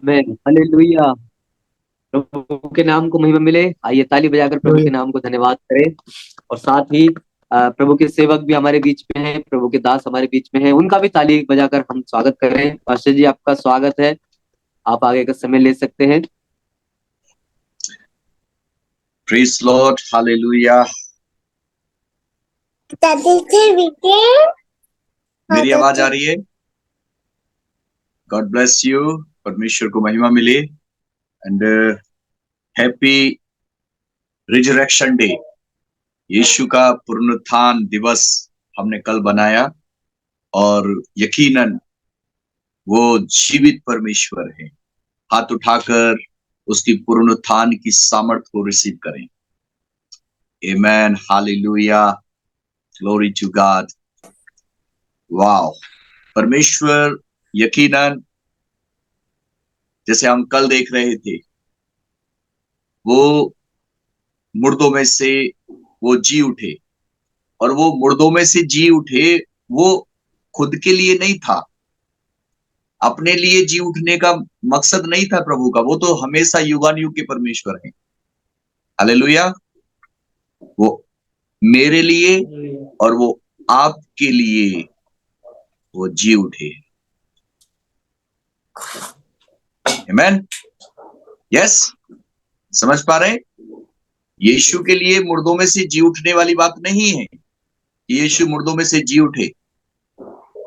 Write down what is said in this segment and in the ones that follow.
आमेन, hallelujah. प्रभु के नाम को महिमा मिले। आइए ताली बजाकर प्रभु के नाम को धन्यवाद करें। और साथ ही प्रभु के सेवक भी हमारे बीच में हैं, प्रभु के दास हमारे बीच में हैं, उनका भी ताली बजाकर हम स्वागत करें। पास्टर जी, आपका स्वागत है। आप आगे का समय ले सकते हैं। Praise Lord, hallelujah. मेरी आवाज आ रही है? God bless you. परमेश्वर को महिमा मिले। And happy resurrection day. यीशु का पुनरुत्थान दिवस हमने कल बनाया, और यकीनन वो जीवित परमेश्वर है। हाथ उठाकर उसकी पुनरुत्थान की सामर्थ को रिसीव करें। Amen, hallelujah, glory to God. Wow, परमेश्वर यकीनन, जैसे हम कल देख रहे थे, वो मुर्दों में से वो जी उठे। और वो मुर्दों में से जी उठे, वो खुद के लिए नहीं था, अपने लिए जी उठने का मकसद नहीं था प्रभु का। वो तो हमेशा युगानुयुग के परमेश्वर हैं। हालेलुया। वो मेरे लिए और वो आपके लिए वो जी उठे। आमेन, यस। समझ पा रहे हैं? यीशु के लिए मुर्दों में से जी उठने वाली बात नहीं है कि यीशु मुर्दों में से जी उठे।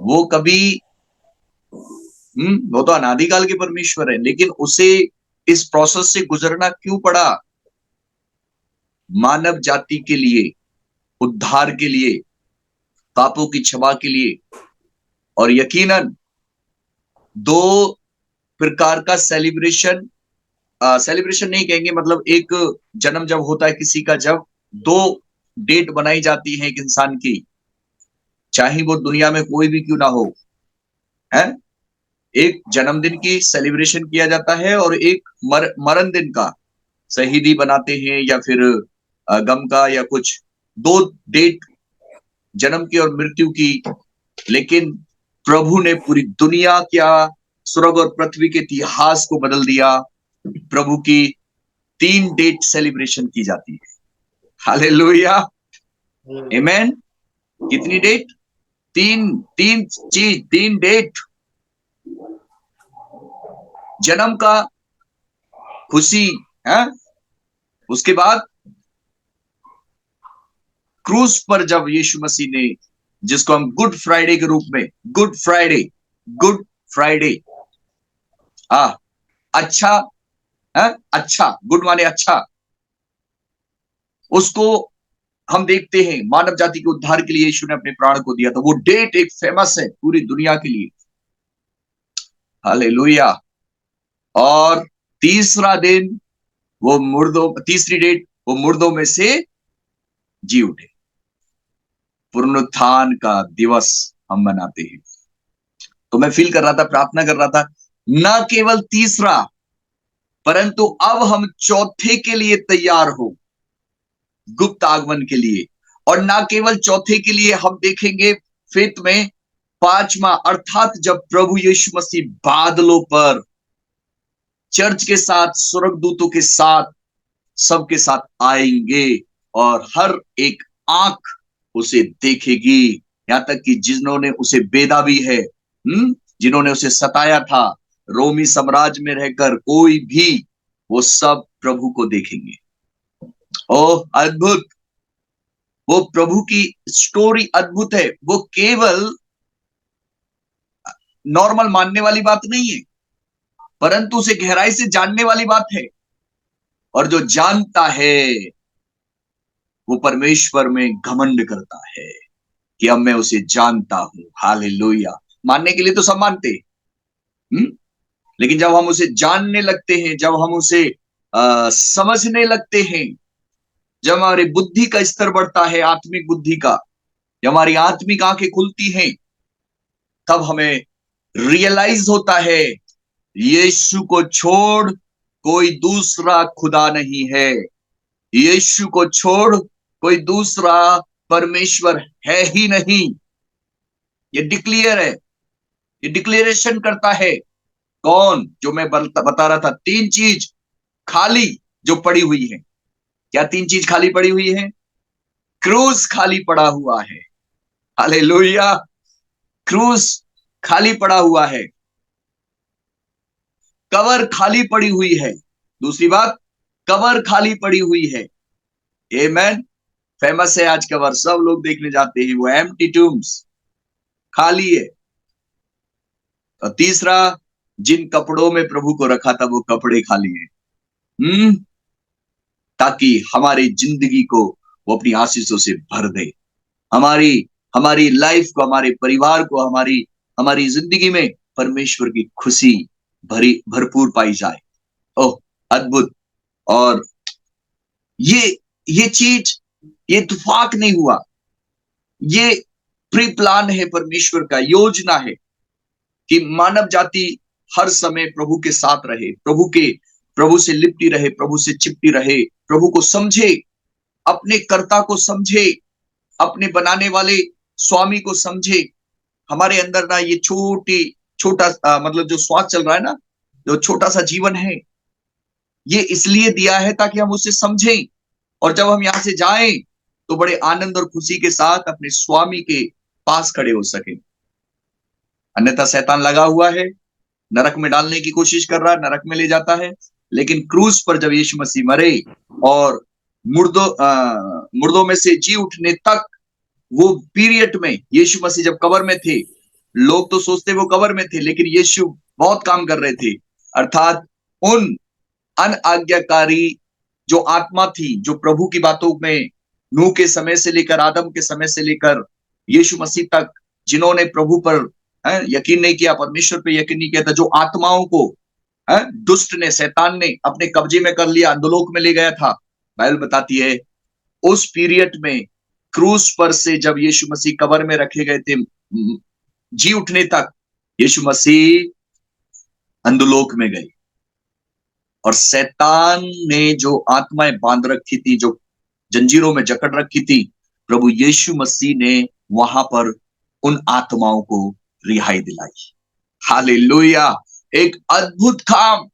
वो कभी वो तो अनादिकाल के परमेश्वर है, लेकिन उसे इस प्रोसेस से गुजरना क्यों पड़ा? मानव जाति के लिए, उद्धार के लिए, पापों की क्षमा के लिए। और यकीनन दो प्रकार का सेलिब्रेशन, सेलिब्रेशन नहीं कहेंगे, मतलब एक जन्म जब होता है किसी का, जब दो डेट बनाई जाती है एक इंसान की, चाहे वो दुनिया में कोई भी क्यों ना हो, है। एक जन्मदिन की सेलिब्रेशन किया जाता है, और एक मरण दिन का शहीदी बनाते हैं, या फिर गम का, या कुछ दो डेट, जन्म की और मृत्यु की। लेकिन प्रभु ने पूरी दुनिया, क्या स्वर्ग और पृथ्वी के इतिहास को बदल दिया। प्रभु की 3 डेट सेलिब्रेशन की जाती है। हालेलुया, आमेन। कितनी डेट? तीन तीन चीज, 3 डेट। जन्म का खुशी है, उसके बाद क्रूस पर जब यीशु मसीह ने, जिसको हम गुड फ्राइडे के रूप में, गुड फ्राइडे, गुड फ्राइडे, अच्छा है, अच्छा, गुड माने अच्छा, उसको हम देखते हैं मानव जाति के उद्धार के लिए यीशु ने अपने प्राण को दिया था। वो डेट एक फेमस है पूरी दुनिया के लिए। हालेलुया। और तीसरा दिन, वो मुर्दों, तीसरी डेट, वो मुर्दों में से जी उठे। पुनरुत्थान का दिवस हम मनाते हैं। तो मैं फील कर रहा था, प्रार्थना कर रहा था, न केवल तीसरा, परंतु अब हम चौथे के लिए तैयार हो, गुप्त आगमन के लिए। और ना केवल चौथे के लिए, हम देखेंगे फेथ में पांचवा, अर्थात जब प्रभु यीशु मसीह बादलों पर चर्च के साथ, स्वर्गदूतों के साथ, सबके साथ आएंगे, और हर एक आंख उसे देखेगी। यहां तक कि जिन्होंने उसे बेदा भी है, जिन्होंने उसे सताया था रोमी साम्राज्य में रहकर, कोई भी, वो सब प्रभु को देखेंगे। ओह अद्भुत! वो प्रभु की स्टोरी अद्भुत है। वो केवल नॉर्मल मानने वाली बात नहीं है, परंतु उसे गहराई से जानने वाली बात है। और जो जानता है, वो परमेश्वर में घमंड करता है कि अब मैं उसे जानता हूं। हालेलुया। मानने के लिए तो सब मानते हैं, लेकिन जब हम उसे जानने लगते हैं, जब हम उसे समझने लगते हैं, जब हमारी बुद्धि का स्तर बढ़ता है, आत्मिक बुद्धि का, जब हमारी आत्मिक आंखें खुलती हैं, तब हमें रियलाइज होता है, यीशु को छोड़ कोई दूसरा खुदा नहीं है। यीशु को छोड़ कोई दूसरा परमेश्वर है ही नहीं। ये डिक्लेयर है, ये डिक्लेरेशन करता है। कौन, जो मैं बता रहा था, 3 चीज खाली जो पड़ी हुई है। क्या 3 चीज खाली पड़ी हुई है? क्रूस खाली पड़ा हुआ है। हालेलुया। क्रूस खाली पड़ा हुआ है। कवर खाली पड़ी हुई है। दूसरी बात, कवर खाली पड़ी हुई है। आमेन। फेमस है आज कवर, सब लोग देखने जाते हैं, वो एम्प्टी टूम्स, खाली है। और तीसरा, जिन कपड़ों में प्रभु को रखा था वो कपड़े खाली है। ताकि हमारी जिंदगी को वो अपनी आशीषों से भर दे। हमारी हमारी लाइफ को, हमारे परिवार को, हमारी हमारी जिंदगी में परमेश्वर की खुशी भरपूर पाई जाए। ओह, अद्भुत। और ये चीज, ये इत्तेफाक नहीं हुआ, ये प्री प्लान है, परमेश्वर का योजना है कि मानव जाति हर समय प्रभु के साथ रहे, प्रभु से लिपटी रहे, प्रभु से चिपटी रहे, प्रभु को समझे, अपने कर्ता को समझे, अपने बनाने वाले स्वामी को समझे। हमारे अंदर ना ये छोटा मतलब जो श्वास चल रहा है ना, जो छोटा सा जीवन है, ये इसलिए दिया है ताकि हम उसे समझें, और जब हम यहां से जाएं तो बड़े आनंद और खुशी के साथ अपने स्वामी के पास खड़े हो सके। अन्यथा शैतान लगा हुआ है, नरक में डालने की कोशिश कर रहा है, नरक में ले जाता है। लेकिन क्रूस पर जब यीशु मसीह मरे और मुर्दों में से जी उठने तक, वो पीरियड में यीशु मसीह जब कब्र में थे, लोग तो सोचते वो कब्र में थे, लेकिन यीशु बहुत काम कर रहे थे। अर्थात उन अनआज्ञाकारी जो आत्मा थी, जो प्रभु की बातों में नूह के समय से लेकर, आदम के समय से लेकर यीशु मसीह तक, जिन्होंने प्रभु पर यकीन नहीं किया, परमेश्वर पे यकीन नहीं किया था, जो आत्माओं को दुष्ट ने, शैतान ने अपने कब्जे में कर लिया, अधोलोक में ले गया था। बाइबल बताती है उस पीरियड में, क्रूस पर से जब यीशु मसीह कब्र में रखे गए थे, जी उठने तक यीशु मसीह अंधलोक में गए। और शैतान ने जो आत्माएं बांध रखी थी, जो जंजीरों में जकड़ रखी थी, प्रभु यीशु मसीह ने वहां पर उन आत्माओं को रिहाई दिलाई। हालेलुया। एक अद्भुत काम।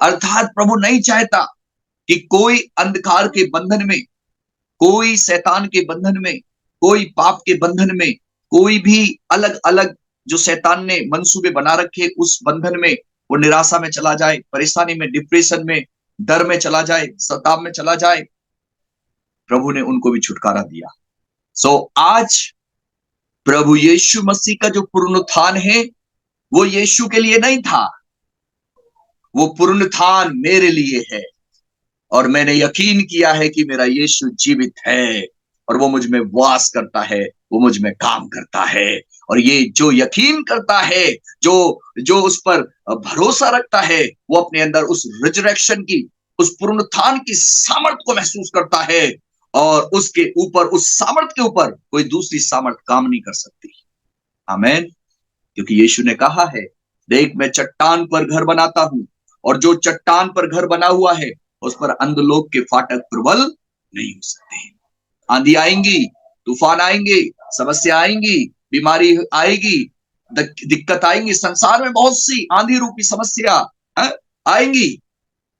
अर्थात प्रभु नहीं चाहता कि कोई अंधकार के बंधन में, कोई शैतान के बंधन में, कोई पाप के बंधन में, कोई भी अलग अलग जो शैतान ने मंसूबे बना रखे, उस बंधन में वो निराशा में चला जाए, परेशानी में, डिप्रेशन में, डर में चला जाए, सताव में चला जाए। प्रभु ने उनको भी छुटकारा दिया। आज प्रभु यीशु मसीह का जो पुनरुत्थान है, वो यीशु के लिए नहीं था, वो पुनरुत्थान मेरे लिए है। और मैंने यकीन किया है कि मेरा यीशु जीवित है और वो मुझ में वास करता है, वो मुझ में काम करता है। और ये जो यकीन करता है, जो उस पर भरोसा रखता है, वो अपने अंदर उस रिजरेक्शन की, उस पुनरुत्थान की सामर्थ को महसूस करता है। और उसके ऊपर, उस सामर्थ के ऊपर कोई दूसरी सामर्थ काम नहीं कर सकती। आमीन। क्योंकि यीशु ने कहा है, देख मैं चट्टान पर घर बनाता हूं, और जो चट्टान पर घर बना हुआ है उस पर अंधलोक के फाटक प्रबल नहीं हो सकते। आंधी आएंगी, तूफान आएंगे, समस्या आएंगी, बीमारी आएगी, दिक्कत आएंगी, संसार में बहुत सी आंधी रूपी समस्या आएंगी,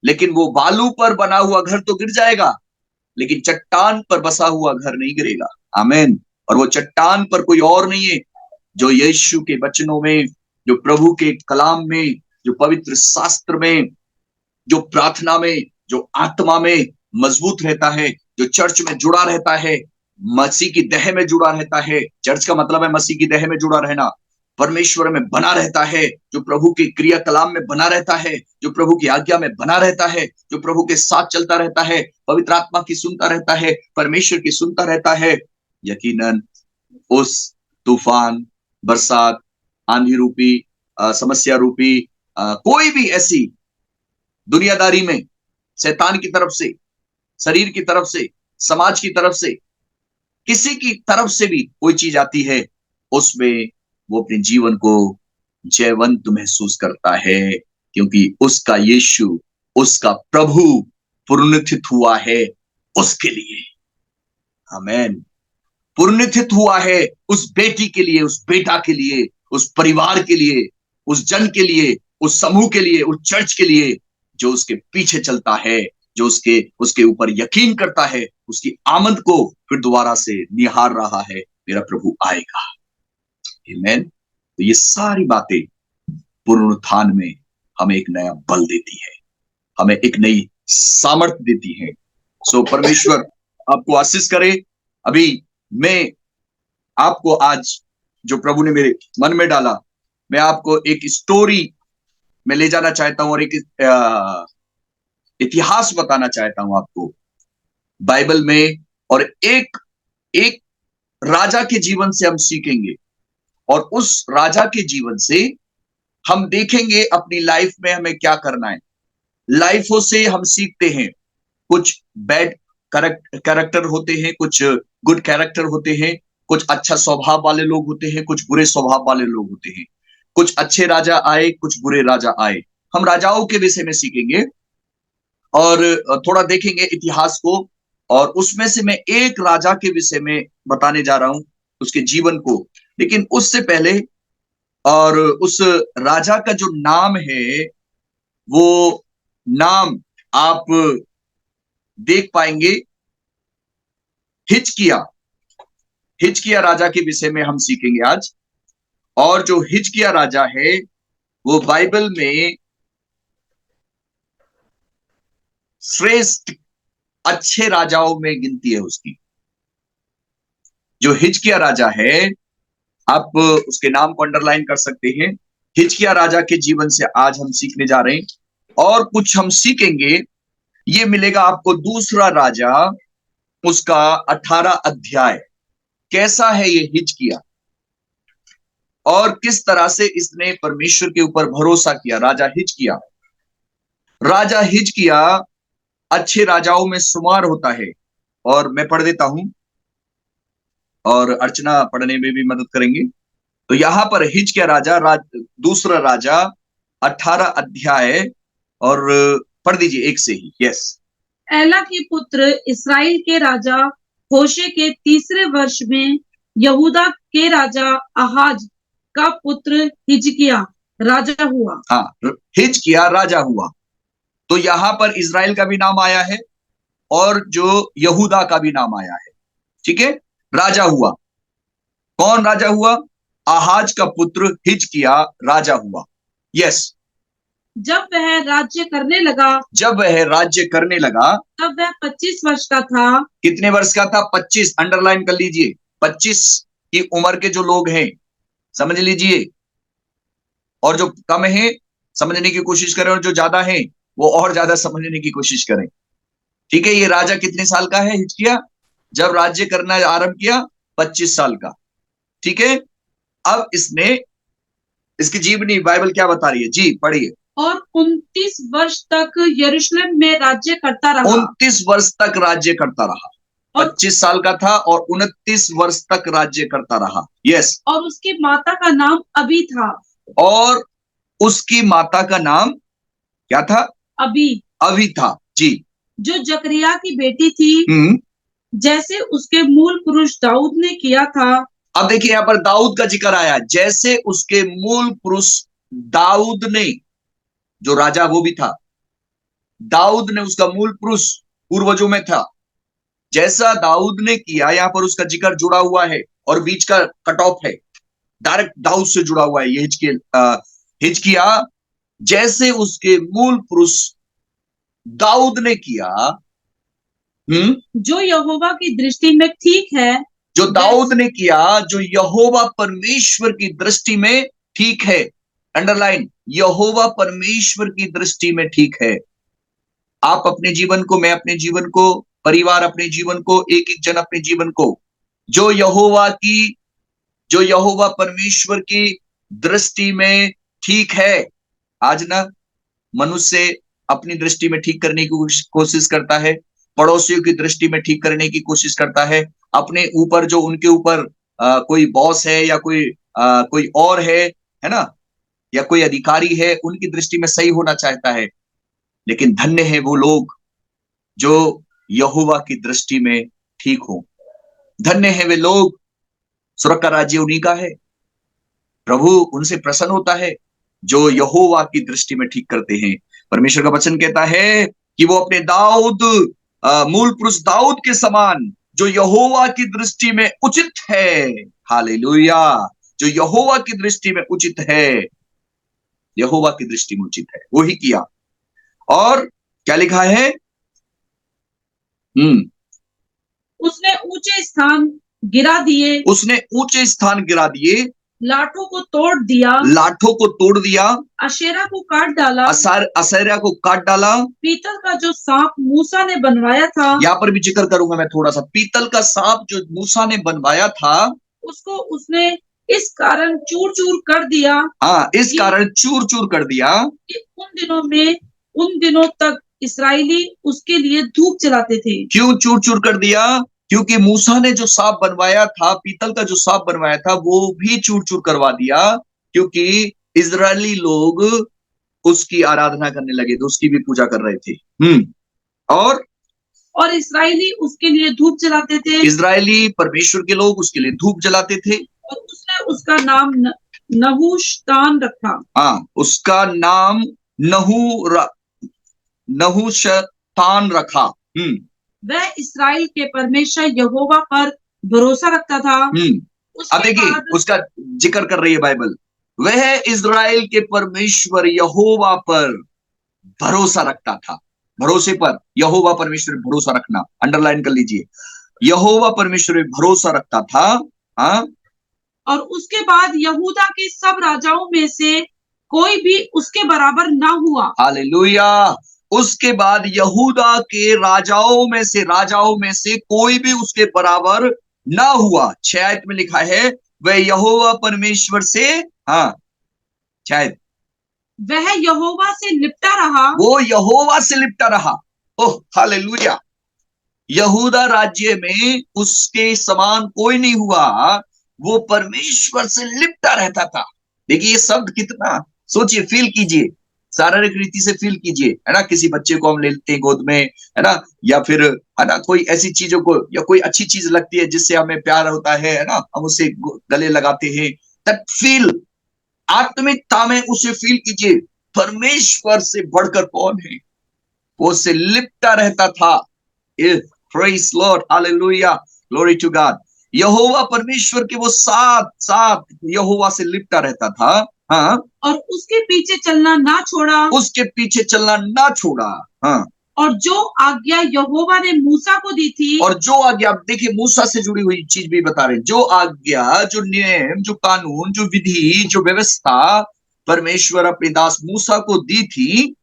लेकिन वो बालू पर बना हुआ घर तो गिर जाएगा, लेकिन चट्टान पर बसा हुआ घर नहीं गिरेगा। आमीन। और वो चट्टान पर कोई और नहीं है, जो यीशु के वचनों में, जो प्रभु के कलाम में, जो पवित्र शास्त्र में, जो प्रार्थना में, जो आत्मा में मजबूत रहता है, जो चर्च में जुड़ा रहता है, मसीह की देह में जुड़ा रहता है। चर्च का मतलब है मसीह की देह में जुड़ा रहना, परमेश्वर में बना रहता है, जो प्रभु के क्रिया कलाम में बना रहता है, जो प्रभु की आज्ञा में बना रहता है, जो प्रभु के साथ चलता रहता है, पवित्र आत्मा की सुनता रहता है, परमेश्वर की सुनता रहता है, यकीनन उस तूफान, बरसात, आंधी रूपी, समस्या रूपी, कोई भी ऐसी दुनियादारी में शैतान की तरफ से, शरीर की तरफ से, समाज की तरफ से, किसी की तरफ से भी कोई चीज आती है, उसमें वो अपने जीवन को जयवंत महसूस करता है, क्योंकि उसका यीशु, उसका प्रभु पुनरुत्थित हुआ है उसके लिए। आमीन। पुनरुत्थित हुआ है उस बेटी के लिए, उस बेटा के लिए, उस परिवार के लिए, उस जन के लिए उस समूह के लिए, उस चर्च के लिए जो उसके पीछे चलता है, जो उसके उसके ऊपर यकीन करता है, उसकी आमद को फिर दोबारा से निहार रहा है, मेरा प्रभु आएगा। आमीन। तो ये सारी बातें पुनरुत्थान में हमें एक नया बल देती है, हमें एक नई सामर्थ्य देती है। सो परमेश्वर आपको आशीष करे। अभी मैं आपको आज जो प्रभु ने मेरे मन में डाला, मैं आपको एक स्टोरी में ले जाना चाहता हूं और एक इतिहास बताना चाहता हूं आपको बाइबल में। और एक एक राजा के जीवन से हम सीखेंगे और उस राजा के जीवन से हम देखेंगे अपनी लाइफ में हमें क्या करना है। लाइफों से हम सीखते हैं, कुछ बैड कैरेक्टर होते हैं, कुछ गुड कैरेक्टर होते हैं, कुछ अच्छा स्वभाव वाले लोग होते हैं, कुछ बुरे स्वभाव वाले लोग होते हैं। कुछ अच्छे राजा आए, कुछ बुरे राजा आए। हम राजाओं के विषय में सीखेंगे और थोड़ा देखेंगे इतिहास को, और उसमें से मैं एक राजा के विषय में बताने जा रहा हूं, उसके जीवन को। लेकिन उससे पहले, और उस राजा का जो नाम है, वो नाम आप देख पाएंगे, हिजकिय्याह। हिजकिय्याह राजा के विषय में हम सीखेंगे आज। और जो हिजकिय्याह राजा है वो बाइबल में श्रेष्ठ अच्छे राजाओं में गिनती है उसकी। जो हिजकिय्याह राजा है, आप उसके नाम को अंडरलाइन कर सकते हैं। हिजकिय्याह राजा के जीवन से आज हम सीखने जा रहे हैं और कुछ हम सीखेंगे। ये मिलेगा आपको दूसरा राजा, उसका 18 अध्याय। कैसा है ये हिजकिय्याह और किस तरह से इसने परमेश्वर के ऊपर भरोसा किया। राजा हिजकिय्याह अच्छे राजाओं में शुमार होता है। और मैं पढ़ देता हूं और अर्चना पढ़ने में भी मदद करेंगे। तो यहां पर हिजकिय्याह दूसरा राजा 18 अध्याय, और पढ़ दीजिए एक से ही। यस। एला के पुत्र इस्राएल के राजा होशे के तीसरे वर्ष में यहूदा के राजा आहाज का पुत्र हिजकिय्याह राजा हुआ। हाँ, हिजकिय्याह राजा हुआ। तो यहां पर इजराइल का भी नाम आया है और जो यहूदा का भी नाम आया है। ठीक है, राजा हुआ। कौन राजा हुआ? आहाज का पुत्र हिजकिय्याह राजा हुआ। यस। जब वह राज्य करने लगा तब वह 25 वर्ष का था। कितने वर्ष का था? 25। अंडरलाइन कर लीजिए। 25 की उम्र के जो लोग हैं समझ लीजिए, और जो कम है समझने की कोशिश करें, और जो ज्यादा है वो और ज्यादा समझने की कोशिश करें। ठीक है, ये राजा कितने साल का है? हिजकिय्याह जब राज्य करना आरंभ किया 25 साल का। ठीक है, अब इसकी जीवनी बाइबल क्या बता रही है? जी पढ़िए। और 29 वर्ष तक यरूशलेम में राज्य करता रहा। 29 वर्ष तक राज्य करता रहा। 25 साल का था और 29 वर्ष तक राज्य करता रहा। यस। और उसकी माता का नाम अबी था। और उसकी माता का नाम क्या था? अबी था। जी। जो जकरिया की बेटी थी, जैसे उसके मूल पुरुष दाऊद ने किया था। अब देखिए यहां पर दाऊद का जिक्र आया, जैसे उसके मूल पुरुष दाऊद ने, जो राजा वो भी था, दाऊद ने, उसका मूल पुरुष पूर्वजों में था, जैसा दाऊद ने किया। यहां पर उसका जिक्र जुड़ा हुआ है और बीच का कट ऑफ है, डायरेक्ट दाऊद से जुड़ा हुआ है। ये हिजकिय्याह जैसे उसके मूल पुरुष दाऊद ने किया, जो यहोवा की दृष्टि में ठीक है। जो दाऊद ने किया, जो यहोवा परमेश्वर की दृष्टि में ठीक है। अंडरलाइन, यहोवा परमेश्वर की दृष्टि में ठीक है। आप अपने जीवन को, मैं अपने जीवन को, परिवार अपने जीवन को, एक एक जन अपने जीवन को, जो यहोवा परमेश्वर की दृष्टि में ठीक है। आज ना मनुष्य अपनी दृष्टि में ठीक करने की कोशिश करता है, पड़ोसियों की दृष्टि में ठीक करने की कोशिश करता है, अपने ऊपर जो उनके ऊपर कोई बॉस है या कोई और है ना, या कोई अधिकारी है, उनकी दृष्टि में सही होना चाहता है। लेकिन धन्य है वो लोग जो यहोवा की दृष्टि में ठीक हो। धन्य है वे लोग, स्वर्ग का राज्य उन्हीं का है। प्रभु उनसे प्रसन्न होता है जो यहोवा की दृष्टि में ठीक करते हैं। परमेश्वर का वचन कहता है कि वो अपने दाऊद, मूल पुरुष दाऊद के समान जो यहोवा की दृष्टि में उचित है, हालेलुया, जो यहोवा की दृष्टि में उचित है, यहोवा की दृष्टि में उचित है, वो ही किया। और क्या लिखा है? उसने ऊंचे स्थान गिरा दिए, उसने ऊंचे स्थान गिरा दिए, लाठों को तोड़ दिया, लाठों को तोड़ दिया, अशेरा को काट डाला, अशेरा को काट डाला। पीतल का जो सांप मूसा ने बनवाया था, यहाँ पर भी जिक्र करूंगा मैं थोड़ा सा, पीतल का सांप जो मूसा ने बनवाया था, उसको उसने इस कारण चूर चूर कर दिया। हाँ, इस कारण चूर चूर कर दिया कि उन दिनों तक इसराइली उसके लिए धूप जलाते थे। क्यों चूर चूर कर दिया? क्योंकि मूसा ने जो सांप बनवाया था, पीतल का जो सांप बनवाया था, वो भी चूर चूर करवा दिया, क्योंकि इजरायली लोग उसकी आराधना करने लगे थे, उसकी भी पूजा कर रहे थे। और इसराइली उसके लिए धूप जलाते थे, इजरायली परमेश्वर के लोग उसके लिए धूप जलाते थे। और उसने उसका नाम नहुशतान रखा। हाँ, उसका नाम नहुशतान रखा। वह इसराइल के परमेश्वर यहोवा पर भरोसा रखता था। अब देखिए, उसका जिक्र कर रही है बाइबल, वह इजराइल के परमेश्वर यहोवा पर भरोसा रखता था। भरोसे पर, यहोवा परमेश्वर भरोसा रखना, अंडरलाइन कर लीजिए, यहोवा परमेश्वर भरोसा रखता था। हाँ, और उसके बाद यहूदा के सब राजाओं में से कोई भी उसके बराबर ना हुआ। हालेलुया। उसके बाद यहूदा के राजाओं में से कोई भी उसके बराबर ना हुआ। 6 आयत में लिखा है, वह यहोवा परमेश्वर से, हाँ शायद, वह यहोवा से लिपटा रहा, वो यहोवा से लिपटा रहा। Oh hallelujah. यहूदा राज्य में उसके समान कोई नहीं हुआ, वो परमेश्वर से लिपटा रहता था। देखिए ये शब्द कितना, सोचिए, फील कीजिए, शारीरिक रीति से फील कीजिए, है ना। किसी बच्चे को हम ले लेते हैं गोद में, है ना, या फिर, है ना, कोई ऐसी चीजों को, या कोई अच्छी चीज लगती है जिससे हमें प्यार होता है ना, हम उसे गले लगाते हैं। दैट फील, आत्मिकता में उसे फील कीजिए। परमेश्वर से बढ़कर कौन है? वो उससे लिपटा रहता था। Praise Lord, Hallelujah, Glory to God। यहोवा परमेश्वर के वो साथ यहोवा से लिपटा रहता था। हाँ, और उसके पीछे चलना ना छोड़ा, उसके पीछे चलना ना छोड़ा। हाँ, और जो आज्ञा यहोवा ने मूसा को दी थी, और जो आज्ञा, देखिए मूसा से जुड़ी हुई चीज भी बता रहे, जो आज्ञा, जो नियम, जो कानून, जो विधि, जो व्यवस्था परमेश्वर अपने दास मूसा को दी थी,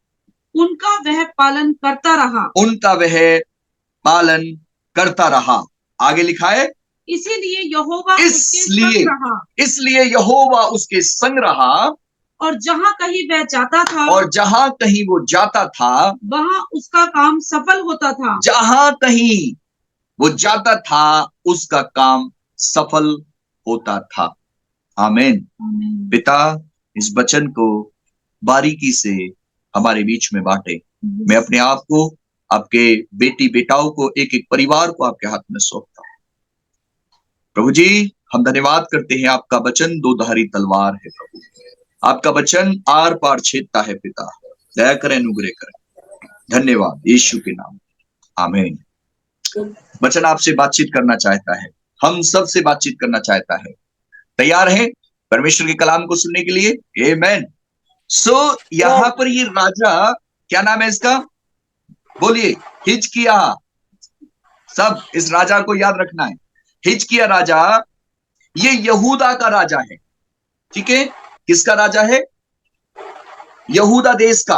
उनका वह पालन करता रहा। उनका वह पालन करता रहा। आगे लिखा है, इसीलिए यहोवा उसके संग रहा, और जहाँ कहीं वह जाता था, और जहां कहीं वो जाता था, वहां उसका काम सफल होता था। जहां कहीं वो जाता था, उसका काम सफल होता था। आमीन। पिता इस वचन को बारीकी से हमारे बीच में बांटे। मैं अपने आप को, आपके बेटी बेटाओं को, एक एक परिवार को आपके हाथ में सौंपता हूं। प्रभु जी, हम धन्यवाद करते हैं, आपका वचन दो धारी तलवार है प्रभु, आपका वचन आर पार छेदता है। पिता दया करें, अनुग्रह करें। धन्यवाद यीशु के नाम, आमीन। वचन आपसे बातचीत करना चाहता है, हम सब से बातचीत करना चाहता है। तैयार है परमेश्वर के कलाम को सुनने के लिए? आमीन। सो यहाँ पर ये राजा, क्या नाम है इसका? बोलिए, हिजकिया। सब इस राजा को याद रखना है। हिजकिया राजा, ये यहूदा का राजा है। ठीक है, किसका राजा है? यहूदा देश का।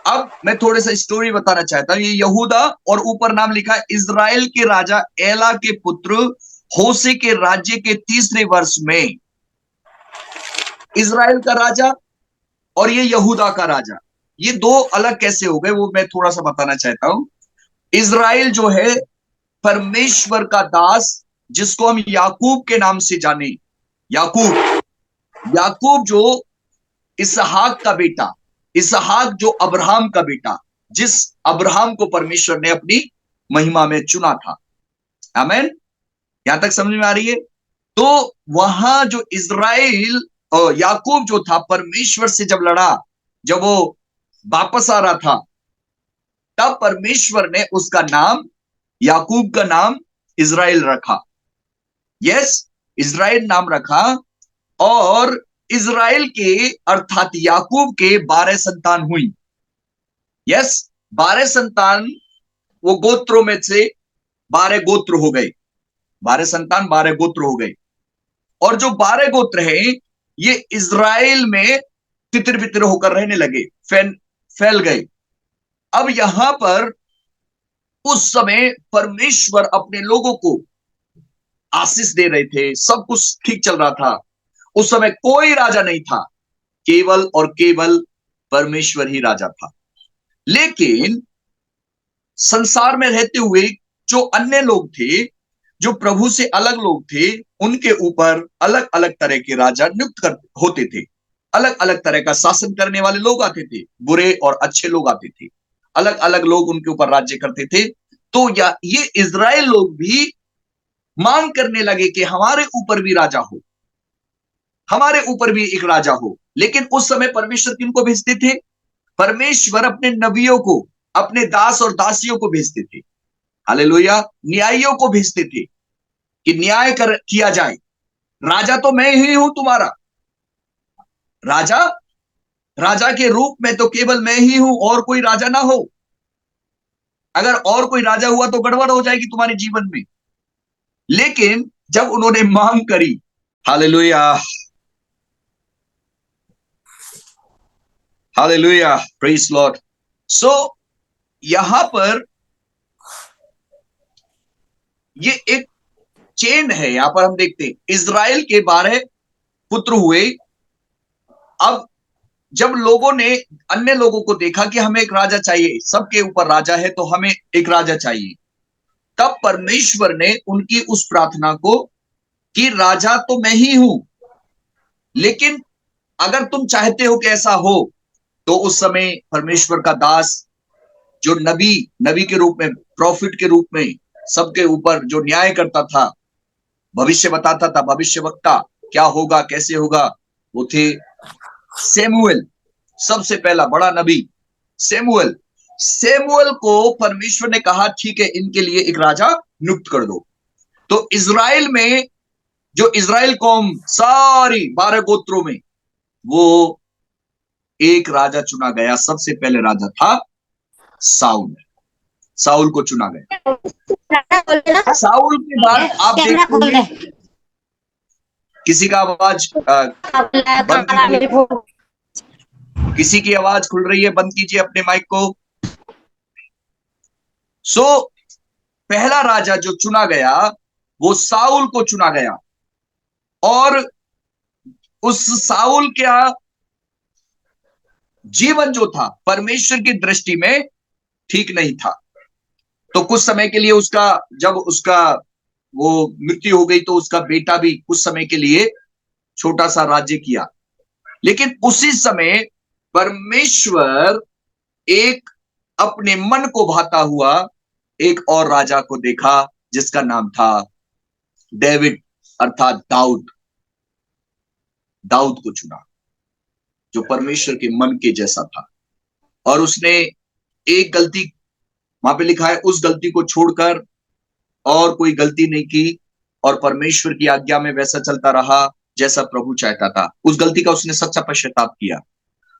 अब मैं थोड़े सा स्टोरी बताना चाहता हूं। ये यहूदा, और ऊपर नाम लिखा है इजराइल के राजा एला के पुत्र होशे के राज्य के 3रे वर्ष में। इजराइल का राजा और ये यहूदा का राजा, ये दो अलग कैसे हो गए, वो मैं थोड़ा सा बताना चाहता हूं। इजराइल जो है परमेश्वर का दास, जिसको हम याकूब के नाम से जाने, याकूब जो इसहाक का बेटा, इसहाक जो अब्राहम का बेटा, जिस अब्राहम को परमेश्वर ने अपनी महिमा में चुना था। आमीन। यहां तक समझ में आ रही है? तो वहां जो इजराइल याकूब जो था परमेश्वर से जब लड़ा, जब वो वापस आ रहा था, तब परमेश्वर ने उसका नाम, याकूब का नाम इज़राइल रखा। यस, इज़राइल नाम रखा। और इज़राइल के अर्थात याकूब के 12 संतान हुई। यस, 12 संतान, वो गोत्रों में से 12 गोत्र हो गए, 12 संतान 12 गोत्र हो गए। और जो 12 गोत्र हैं ये इज़राइल में तितर बितर होकर रहने लगे, फैल गए। अब यहां पर उस समय परमेश्वर अपने लोगों को आशीष दे रहे थे, सब कुछ ठीक चल रहा था। उस समय कोई राजा नहीं था, केवल और केवल परमेश्वर ही राजा था। लेकिन संसार में रहते हुए जो अन्य लोग थे, जो प्रभु से अलग लोग थे, उनके ऊपर अलग अलग तरह के राजा नियुक्त होते थे। अलग अलग तरह का शासन करने वाले लोग आते थे, बुरे और अच्छे लोग आते थे, अलग अलग लोग उनके ऊपर राज्य करते थे। तो ये इज़राइल लोग भी मांग करने लगे कि हमारे ऊपर भी राजा हो, हमारे ऊपर भी एक राजा हो। लेकिन उस समय परमेश्वर किनको भेजते थे? परमेश्वर अपने नबियों को, अपने दास और दासियों को भेजते थे। हालेलुया। न्यायियों को भेजते थे कि न्याय किया जाए। राजा तो मैं ही हूं तुम्हारा राजा, राजा के रूप में तो केवल मैं ही हूं, और कोई राजा ना हो। अगर और कोई राजा हुआ तो गड़बड़ हो जाएगी तुम्हारे जीवन में। लेकिन जब उन्होंने मांग करी, हालेलुया, हालेलुया, प्रेज लॉर्ड। सो यहां पर ये एक चेन है। यहां पर हम देखते हैं इज़राइल के 12 पुत्र हुए। अब जब लोगों ने, अन्य लोगों को देखा कि हमें एक राजा चाहिए, सबके ऊपर राजा है तो हमें एक राजा चाहिए, तब परमेश्वर ने उनकी उस प्रार्थना को, कि राजा तो मैं ही हूं, लेकिन अगर तुम चाहते हो कि ऐसा हो, तो उस समय परमेश्वर का दास, जो नबी के रूप में, प्रॉफिट के रूप में सबके ऊपर जो न्याय करता था, भविष्य बताता था, भविष्यवक्ता, क्या होगा कैसे होगा, वो थे सैमुएल। सबसे पहला बड़ा नबी सैमुएल। सैमुएल को परमेश्वर ने कहा ठीक है, इनके लिए एक राजा नियुक्त कर दो। तो इज़राइल में, जो इज़राइल कौम सारी 12 गोत्रों में, वो एक राजा चुना गया। सबसे पहले राजा था साउल। साउल को चुना गया। साउल के बाद आप देखोगे किसी का आवाज बंद कीजिए, किसी की आवाज खुल रही है, बंद कीजिए अपने माइक को। सो पहला राजा जो चुना गया वो साउल को चुना गया, और उस साउल का जीवन जो था परमेश्वर की दृष्टि में ठीक नहीं था। तो कुछ समय के लिए उसका, जब उसका वो मृत्यु हो गई, तो उसका बेटा भी कुछ समय के लिए छोटा सा राज्य किया। लेकिन उसी समय परमेश्वर एक अपने मन को भाता हुआ एक और राजा को देखा, जिसका नाम था डेविड, अर्थात दाऊद। दाऊद को चुना, जो परमेश्वर के मन के जैसा था। और उसने एक गलती, वहां पे लिखा है, उस गलती को छोड़कर और कोई गलती नहीं की, और परमेश्वर की आज्ञा में वैसा चलता रहा जैसा प्रभु चाहता था। उस गलती का उसने सच्चा पश्चाताप किया,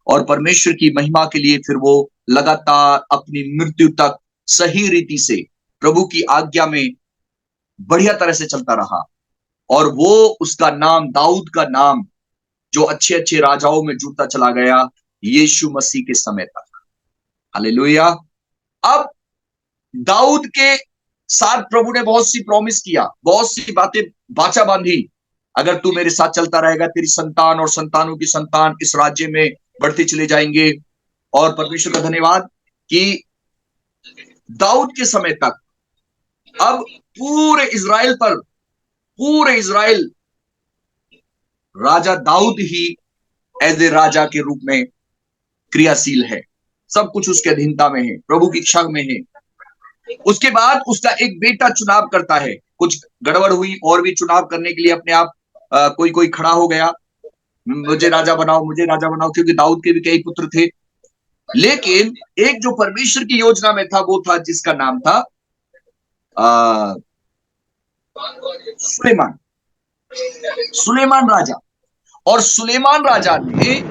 और परमेश्वर की महिमा के लिए फिर वो लगातार अपनी मृत्यु तक सही रीति से प्रभु की आज्ञा में बढ़िया तरह से चलता रहा। और वो, उसका नाम, दाऊद का नाम, जो अच्छे अच्छे राजाओं में जुड़ता चला गया यीशु मसीह के समय तक। हालेलुया। अब दाऊद के साथ प्रभु ने बहुत सी प्रॉमिस किया, बहुत सी बातें वाचा बांधी। अगर तू मेरे साथ चलता रहेगा, तेरी संतान और संतानों की संतान इस राज्य में बढ़ते चले जाएंगे। और परमेश्वर का धन्यवाद कि दाऊद के समय तक अब पूरे इज़राइल पर, पूरे इज़राइल राजा दाऊद ही एज ए राजा के रूप में क्रियाशील है। सब कुछ उसके अधीनता में है, प्रभु की इच्छा में है। उसके बाद उसका एक बेटा चुनाव करता है। कुछ गड़बड़ हुई और भी चुनाव करने के लिए अपने आप कोई कोई खड़ा हो गया। मुझे राजा बनाओ, मुझे राजा बनाओ, क्योंकि दाऊद के भी कई पुत्र थे। लेकिन एक जो परमेश्वर की योजना में था वो था जिसका नाम था सुलेमान। सुलेमान राजा। और सुलेमान राजा ने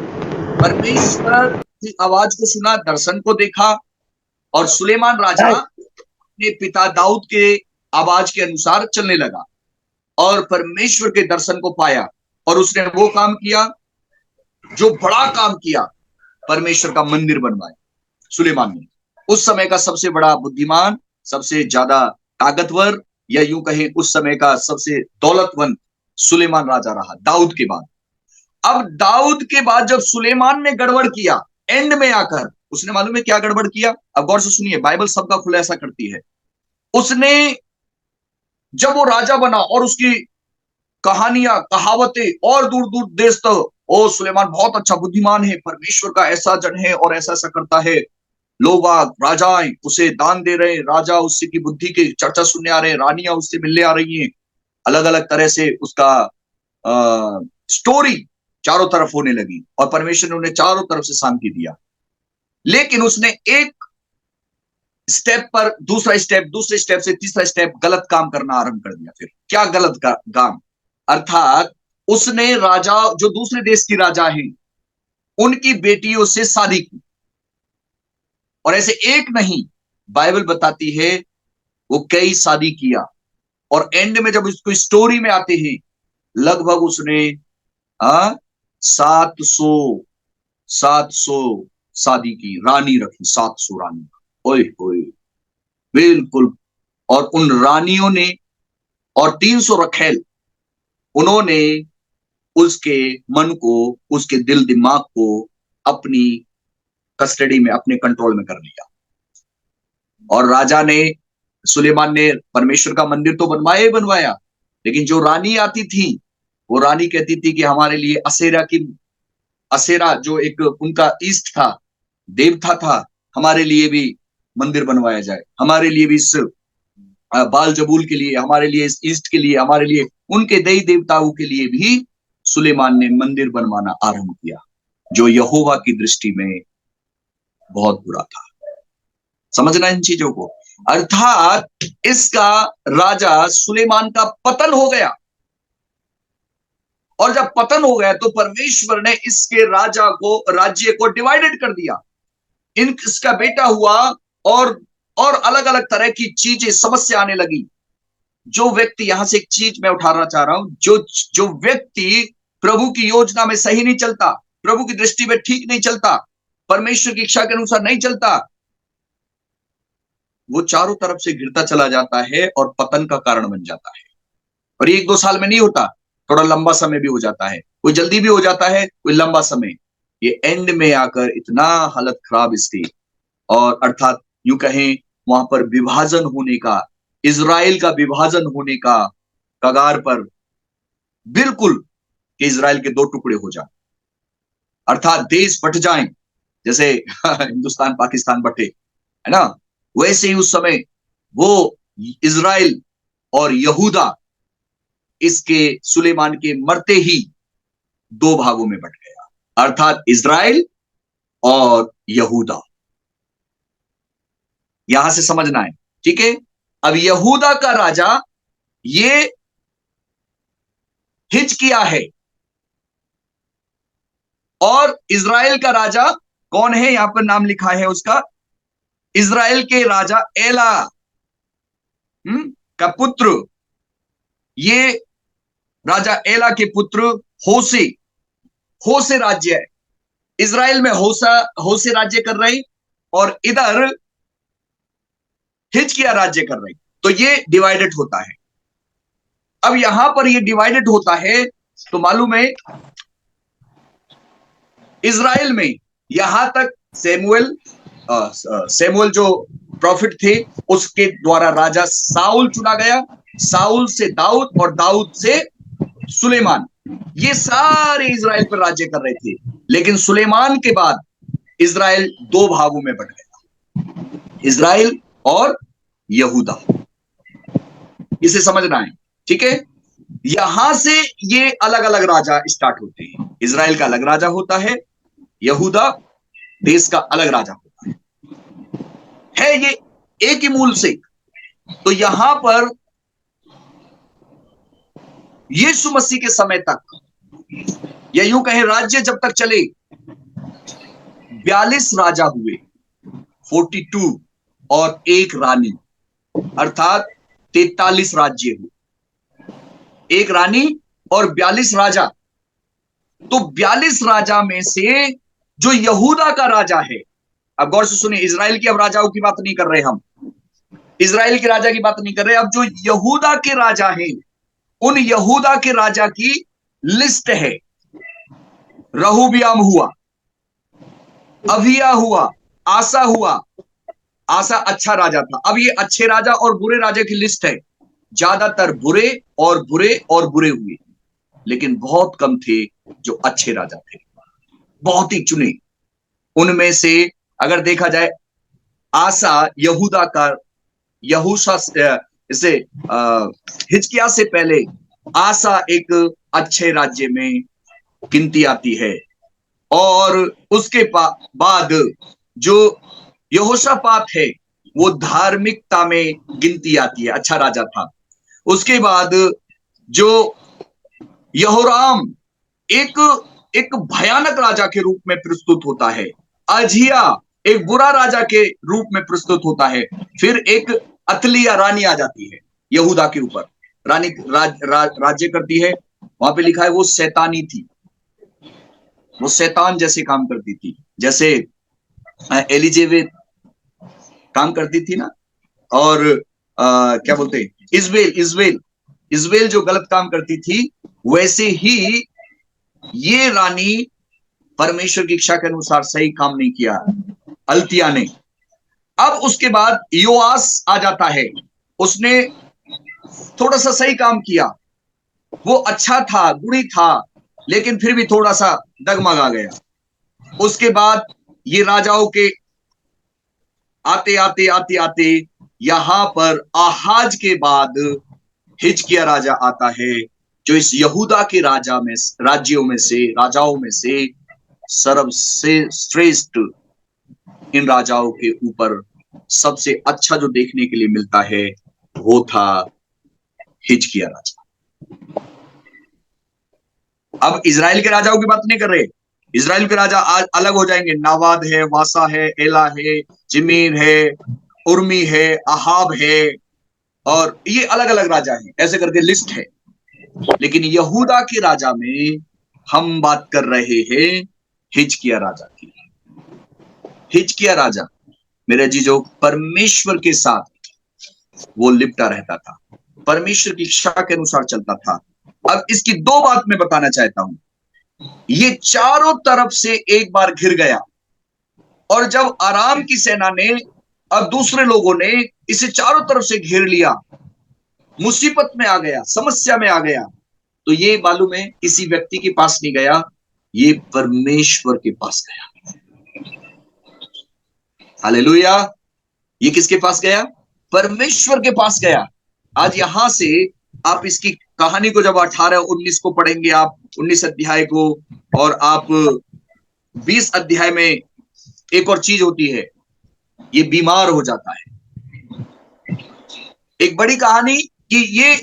परमेश्वर की आवाज को सुना, दर्शन को देखा, और सुलेमान राजा अपने पिता दाऊद के आवाज के अनुसार चलने लगा और परमेश्वर के दर्शन को पाया। और उसने वो काम किया जो बड़ा काम किया, परमेश्वर का मंदिर बनवाया सुलेमान ने। उस समय का सबसे बड़ा बुद्धिमान, सबसे ज्यादा ताकतवर, या यूं कहें उस समय का सबसे दौलतमंद सुलेमान राजा रहा दाऊद के बाद। अब दाऊद के बाद जब सुलेमान ने गड़बड़ किया, एंड में आकर उसने, मालूम है क्या गड़बड़ किया? अब गौर से सुनिए, बाइबल सबका खुलासा करती है। उसने जब वो राजा बना और उसकी कहानियां, कहावतें और दूर दूर देश तक, ओ सुलेमान बहुत अच्छा बुद्धिमान है, परमेश्वर का ऐसा जन है और ऐसा ऐसा करता है, लोग राजाएं उसे दान दे रहे हैं, राजा उससे की बुद्धि की चर्चा सुनने आ रहे हैं, रानियां उससे मिलने आ रही हैं, अलग अलग तरह से उसका स्टोरी चारों तरफ होने लगी और परमेश्वर ने उन्हें चारों तरफ से शांति दिया। लेकिन उसने एक स्टेप पर दूसरा स्टेप, दूसरे स्टेप से तीसरा स्टेप गलत काम करना आरंभ कर दिया। फिर क्या गलत काम? अर्थात उसने राजा, जो दूसरे देश की राजा हैं, उनकी बेटियों से शादी की। और ऐसे एक नहीं, बाइबल बताती है वो कई शादी किया। और एंड में जब उसको स्टोरी में आते हैं, लगभग उसने 700 शादी की, रानी रखी, 700 रानी। ओए ओए, बिल्कुल। और उन रानियों ने, और 300 रखेल, उन्होंने उसके मन को, उसके दिल दिमाग को अपनी कस्टडी में, अपने कंट्रोल में कर लिया। और राजा ने, सुलेमान ने परमेश्वर का मंदिर तो बनवाया ही बनवाया, लेकिन जो रानी आती थी, वो रानी कहती थी कि हमारे लिए असेरा जो एक उनका ईस्ट था, देवता था, हमारे लिए भी मंदिर बनवाया जाए, हमारे लिए भी इस बाल जबूल के लिए, हमारे लिए इस ईस्ट के लिए, हमारे लिए, उनके देवी देवताओं के लिए भी सुलेमान ने मंदिर बनवाना आरंभ किया, जो यहोवा की दृष्टि में बहुत बुरा था। समझना इन चीजों को। अर्थात इसका राजा सुलेमान का पतन हो गया। और जब पतन हो गया तो परमेश्वर ने इसके राज्य को डिवाइडेड कर दिया। इसका बेटा हुआ और अलग अलग तरह की चीजें, समस्या आने लगी। जो व्यक्ति, यहां से एक चीज मैं उठाना चाह रहा हूं, जो व्यक्ति प्रभु की योजना में सही नहीं चलता, प्रभु की दृष्टि में ठीक नहीं चलता, परमेश्वर की इच्छा के अनुसार नहीं चलता, वो चारों तरफ से गिरता चला जाता है और पतन का कारण बन जाता है। और 1-2 साल में नहीं होता, थोड़ा लंबा समय भी हो जाता है, कोई जल्दी भी हो जाता है, कोई लंबा समय। ये एंड में आकर इतना हालत खराब इसकी, और अर्थात यूं कहें वहां पर विभाजन होने का, इजराइल का विभाजन होने का कगार पर, बिल्कुल, कि इजराइल के 2 टुकड़े हो जाए, अर्थात देश बट जाएं, जैसे हिंदुस्तान पाकिस्तान बटे, है ना, वैसे ही उस समय वो इजराइल और यहूदा इसके सुलेमान के मरते ही 2 भागों में बट गया, अर्थात इजराइल और यहूदा। यहां से समझना है, ठीक है। अब यहूदा का राजा ये हिजकिय्याह है, और इजराइल का राजा कौन है? यहां पर नाम लिखा है उसका, इजराइल के राजा एला का पुत्र, ये राजा एला के पुत्र होसे राज्य है। इजराइल में होसे राज्य कर रही, और इधर हिजकिय्याह राज्य कर रही। तो ये डिवाइडेड होता है। अब यहां पर ये डिवाइडेड होता है, तो मालूम है इजराइल में यहां तक सैमुअल जो प्रॉफिट थे, उसके द्वारा राजा साउल चुना गया, साउल से दाऊद, और दाऊद से सुलेमान। ये सारे इजराइल पर राज्य कर रहे थे। लेकिन सुलेमान के बाद इजराइल 2 भागों में बट गया, इजराइल और यहूदा। इसे समझना है, ठीक है। यहां से ये अलग अलग राजा स्टार्ट होते हैं। इजराइल का अलग राजा होता है, यहूदा देश का अलग राजा होता है ये एक ही मूल से। तो यहां पर यीशु मसीह के समय तक, या यूं कहें राज्य जब तक चले, 42 राजा हुए, 42 और एक रानी, अर्थात 43 राज्य हुए, एक रानी और 42 राजा। तो 42 राजा में से जो यहूदा का राजा है, अब गौर से सुनिए, इजराइल के अब राजाओं की बात नहीं कर रहे हम, इजराइल के राजा की बात नहीं कर रहे, अब जो यहूदा के राजा हैं, उन यहूदा के राजा की लिस्ट है। रहूबियाम हुआ, अभिया हुआ, आसा हुआ। आसा अच्छा राजा था। अब ये अच्छे राजा और बुरे राजा की लिस्ट है। ज्यादातर बुरे और बुरे और बुरे हुए, लेकिन बहुत कम थे जो अच्छे राजा थे, बहुत ही चुने। उनमें से अगर देखा जाए, आसा यहूदा का, यहूशा इसे हिजकिया से पहले आसा एक अच्छे राज्य में गिनती आती है। और उसके बाद जो यहोशापात है वो धार्मिकता में गिनती आती है, अच्छा राजा था। उसके बाद जो यहोराम एक एक भयानक राजा के रूप में प्रस्तुत होता है। अजिया एक बुरा राजा के रूप में प्रस्तुत होता है। फिर एक अतलिया रानी आ जाती है यहूदा के ऊपर, रानी राज्य करती है। वहां पे लिखा है वो शैतानी थी, वो शैतान जैसे काम करती थी, जैसे एलिजेबेथ काम करती थी ना। और क्या बोलते हैं, इजबेल जो गलत काम करती थी, वैसे ही ये रानी परमेश्वर की इच्छा के अनुसार सही काम नहीं किया, अल्तिया ने। अब उसके बाद योआस आ जाता है, उसने थोड़ा सा सही काम किया, वो अच्छा था, गुणी था, लेकिन फिर भी थोड़ा सा डगमगा गया। उसके बाद ये राजाओं के आते आते आते आते यहां पर आहाज के बाद हिजकिया राजा आता है, जो इस यहूदा के राज्यों में से राजाओं में से सर्वसे श्रेष्ठ, इन राजाओं के ऊपर सबसे अच्छा जो देखने के लिए मिलता है वो था हिजकिया राजा। अब इजराइल के राजाओं की बात नहीं कर रहे, इजराइल के राजा आज अलग हो जाएंगे। नावाद है, वासा है, एला है, जिमीर है, उर्मी है, अहाब है, और ये अलग अलग राजा हैं, ऐसे करके लिस्ट है। लेकिन यहूदा के राजा में हम बात कर रहे हैं हिजकिया राजा की। हिजकिया राजा मेरे जीजो परमेश्वर के साथ वो लिपटा रहता था, परमेश्वर की इच्छा के अनुसार चलता था। अब इसकी दो बात मैं बताना चाहता हूं। ये चारों तरफ से एक बार घिर गया, और जब आराम की सेना ने, अब दूसरे लोगों ने इसे चारों तरफ से घेर लिया, मुसीबत में आ गया, समस्या में आ गया, तो ये मालूम है किसी व्यक्ति के पास नहीं गया, ये परमेश्वर के पास गया। हालेलुया। ये किसके पास गया? परमेश्वर के पास गया। आज यहां से आप इसकी कहानी को जब 18-19 को पढ़ेंगे, आप 19 अध्याय को, और आप 20 अध्याय में एक और चीज होती है, ये बीमार हो जाता है। एक बड़ी कहानी कि ये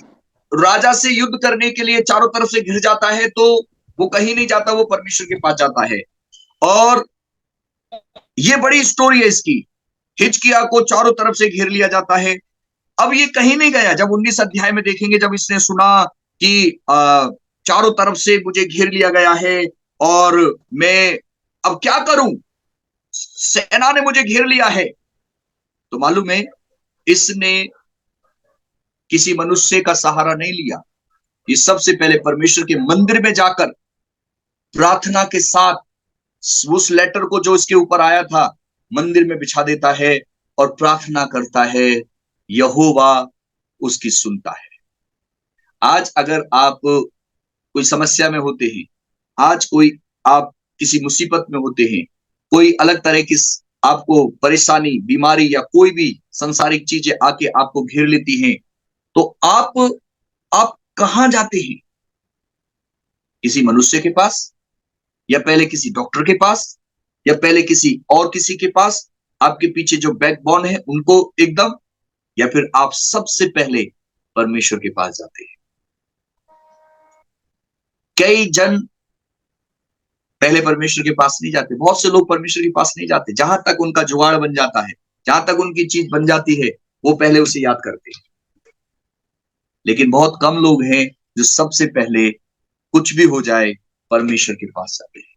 राजा से युद्ध करने के लिए चारों तरफ से घिर जाता है, तो वो कहीं नहीं जाता, वो परमेश्वर के पास जाता है। और ये बड़ी स्टोरी है इसकी। हिजकिया को चारों तरफ से घेर लिया जाता है। अब ये कहीं नहीं गया। जब 19 अध्याय में देखेंगे, जब इसने सुना कि चारों तरफ से मुझे घेर लिया गया है और मैं अब क्या करूं, सेना ने मुझे घेर लिया है, तो मालूम है इसने किसी मनुष्य का सहारा नहीं लिया। ये सबसे पहले परमेश्वर के मंदिर में जाकर प्रार्थना के साथ उस लेटर को जो इसके ऊपर आया था मंदिर में बिछा देता है और प्रार्थना करता है, यहोवा उसकी सुनता है। आज अगर आप कोई समस्या में होते हैं, आज कोई आप किसी मुसीबत में होते हैं, कोई अलग तरह की आपको परेशानी, बीमारी या कोई भी संसारिक चीजें आके आपको घेर लेती हैं, तो आप कहां जाते हैं? किसी मनुष्य के पास, या पहले किसी डॉक्टर के पास, या पहले किसी के पास, आपके पीछे जो बैकबोन है उनको एकदम, या फिर आप सबसे पहले परमेश्वर के पास जाते हैं? कई जन पहले परमेश्वर के पास नहीं जाते। बहुत से लोग परमेश्वर के पास नहीं जाते। जहां तक उनका जुगाड़ बन जाता है, जहां तक उनकी चीज बन जाती है, वो पहले उसे याद करते हैं। लेकिन बहुत कम लोग हैं जो सबसे पहले कुछ भी हो जाए परमेश्वर के पास जाते हैं।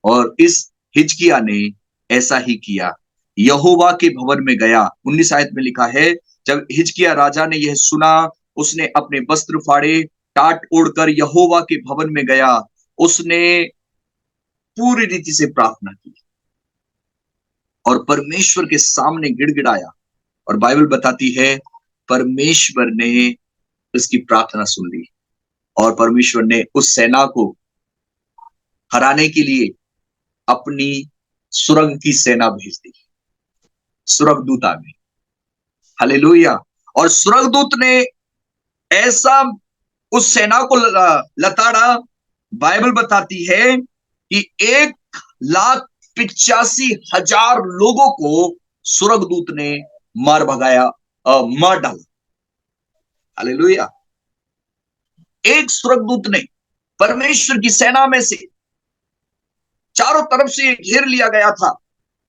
और इस हिजकिय्याह ने ऐसा ही किया। यहोवा के भवन में गया। 19 आयत में लिखा है, जब हिजकिय्याह राजा ने यह सुना, उसने अपने वस्त्र फाड़े, टाट ओढ़कर यहोवा के भवन में गया। उसने पूरी रीति से प्रार्थना की और परमेश्वर के सामने गिड़गिड़ाया। और बाइबल बताती है परमेश्वर ने उसकी प्रार्थना सुन ली और परमेश्वर ने उस सेना को हराने के लिए अपनी सुरंग की सेना भेज दी। सुरगदूत आ गए। हालेलुया। और सुरगदूत ने ऐसा उस सेना को लताड़ा, बाइबल बताती है कि 1,85,000 लोगों को सुरगदूत ने मार भगाया, मार डाला। हालेलुया। एक सुरगदूत ने परमेश्वर की सेना में से चारों तरफ से घेर लिया गया था,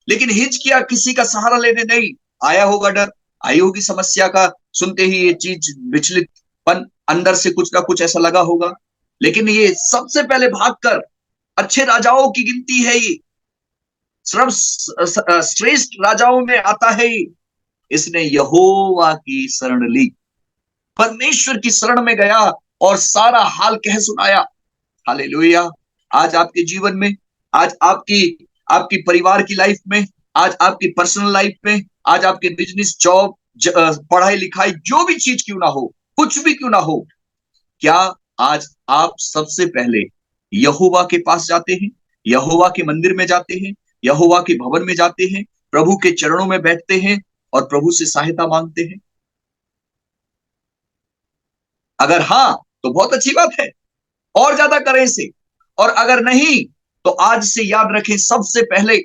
लेकिन हिजकिय्याह किसी का सहारा लेने नहीं आया। होगा डर, आई होगी समस्या का सुनते ही ये चीज, विचलितपन अंदर से कुछ ना कुछ ऐसा लगा होगा। लेकिन ये सबसे पहले भागकर, अच्छे राजाओं की गिनती है ये, श्रेष्ठ राजाओं में आता है ये, इसने यहोवा की शरण ली, परमेश्वर की शरण में गया और सारा हाल कह सुनाया। हालेलुया। आज आपके जीवन में, आज आपकी परिवार की लाइफ में, आज आपकी पर्सनल लाइफ में, आज आपके बिजनेस, जॉब, पढ़ाई लिखाई, जो भी चीज क्यों ना हो, कुछ भी क्यों ना हो, क्या आज आप सबसे पहले यहोवा के पास जाते हैं, यहोवा के मंदिर में जाते हैं, यहोवा के भवन में जाते हैं, प्रभु के चरणों में बैठते हैं और प्रभु से सहायता मांगते हैं? अगर हाँ तो बहुत अच्छी बात है, और ज्यादा करें इसे। और अगर नहीं तो आज से याद रखें, सबसे पहले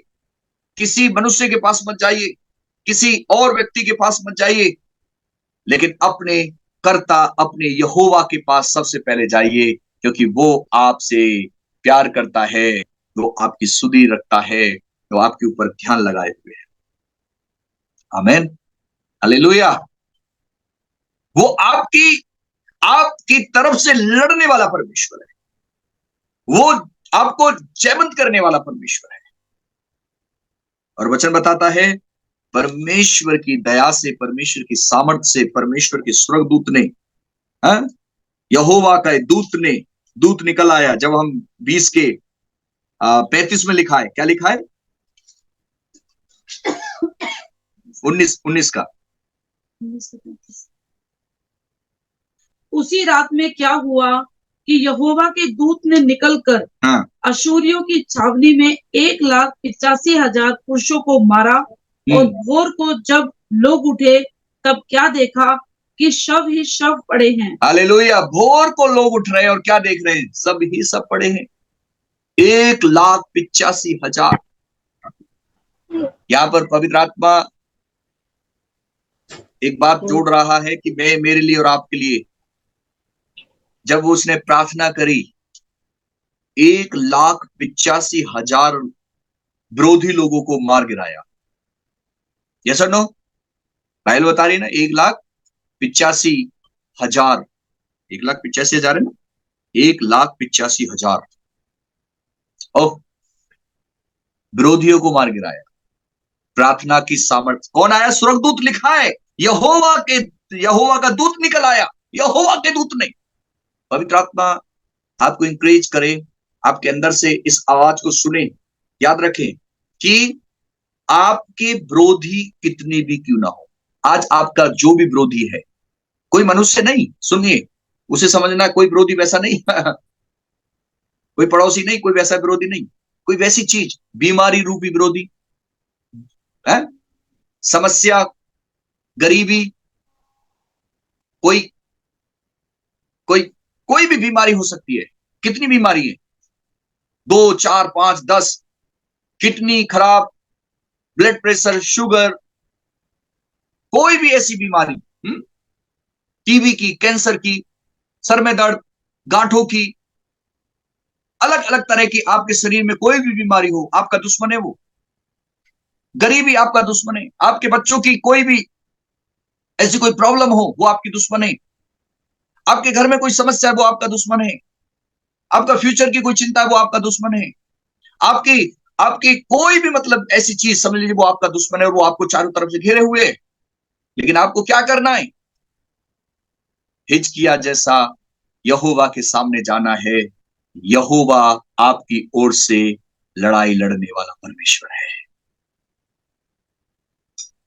किसी मनुष्य के पास मत जाइए, किसी और व्यक्ति के पास मत जाइए, लेकिन अपने कर्ता, अपने यहोवा के पास सबसे पहले जाइए, क्योंकि वो आपसे प्यार करता है, वो आपकी सुधि रखता है, वो आपके ऊपर ध्यान लगाए हुए है। आमीन, हालेलुया। वो आपकी तरफ से लड़ने वाला परमेश्वर है, वो आपको जयवंत करने वाला परमेश्वर है। और वचन बताता है परमेश्वर की दया से, परमेश्वर की सामर्थ्य से, परमेश्वर के सुरगदूत ने, यहोवा का दूत निकल आया। जब हम 20 के 35 में लिखा है, क्या लिखा है? 19 का। उसी रात में क्या हुआ कि यहोवा के दूत ने निकलकर अशूरियों की छावनी में 1,85,000 पुरुषों को मारा। और भोर को जब लोग उठे तब क्या देखा कि शव ही शव पड़े हैं। हालेलुया। भोर को लोग उठ रहे हैं और क्या देख रहे हैं? सब ही सब पड़े हैं। 1,85,000। यहाँ पर पवित्र आत्मा एक बात जोड़ रहा है कि मैं, मेरे लिए और आपके लिए, जब उसने प्रार्थना करी, 1,85,000 विरोधी लोगों को मार गिराया। यस और नो? बाइबल बता रही है ना, 1,85,000, 1,85,000 है ना, 1,85,000 और विरोधियों को मार गिराया। प्रार्थना की सामर्थ्य। कौन आया? सुरगदूत लिखा है, यहोवा का दूत निकल आया, यहोवा के दूत ने। पवित्र आत्मा आपको इंकरेज करे, आपके अंदर से इस आवाज को सुने। याद रखें कि आपके विरोधी कितने भी क्यों ना हो, आज आपका जो भी विरोधी है, कोई मनुष्य नहीं, सुनिए, उसे समझना कोई विरोधी वैसा नहीं कोई पड़ोसी नहीं, कोई वैसा विरोधी नहीं, कोई वैसी चीज, बीमारी रूपी विरोधी है, समस्या, गरीबी, कोई कोई कोई भी बीमारी हो सकती है। कितनी बीमारी है, 2, 4, 5, 10, किडनी खराब, ब्लड प्रेशर, शुगर, कोई भी ऐसी बीमारी, टीबी की, कैंसर की, सर में दर्द, गांठों की, अलग अलग तरह की आपके शरीर में कोई भी बीमारी हो, आपका दुश्मन है वो। गरीबी आपका दुश्मन है। आपके बच्चों की कोई भी ऐसी कोई प्रॉब्लम हो, वो आपकी दुश्मन है। आपके घर में कोई समस्या है, वो आपका दुश्मन है। आपका फ्यूचर की कोई चिंता है, वो आपका दुश्मन है। आपकी आपकी कोई भी मतलब ऐसी चीज समझ लीजिए, वो आपका दुश्मन है और वो आपको चारों तरफ से घेरे हुए है। लेकिन आपको क्या करना है? हिजकिय्याह जैसा यहोवा के सामने जाना है। यहोवा आपकी ओर से लड़ाई लड़ने वाला परमेश्वर है।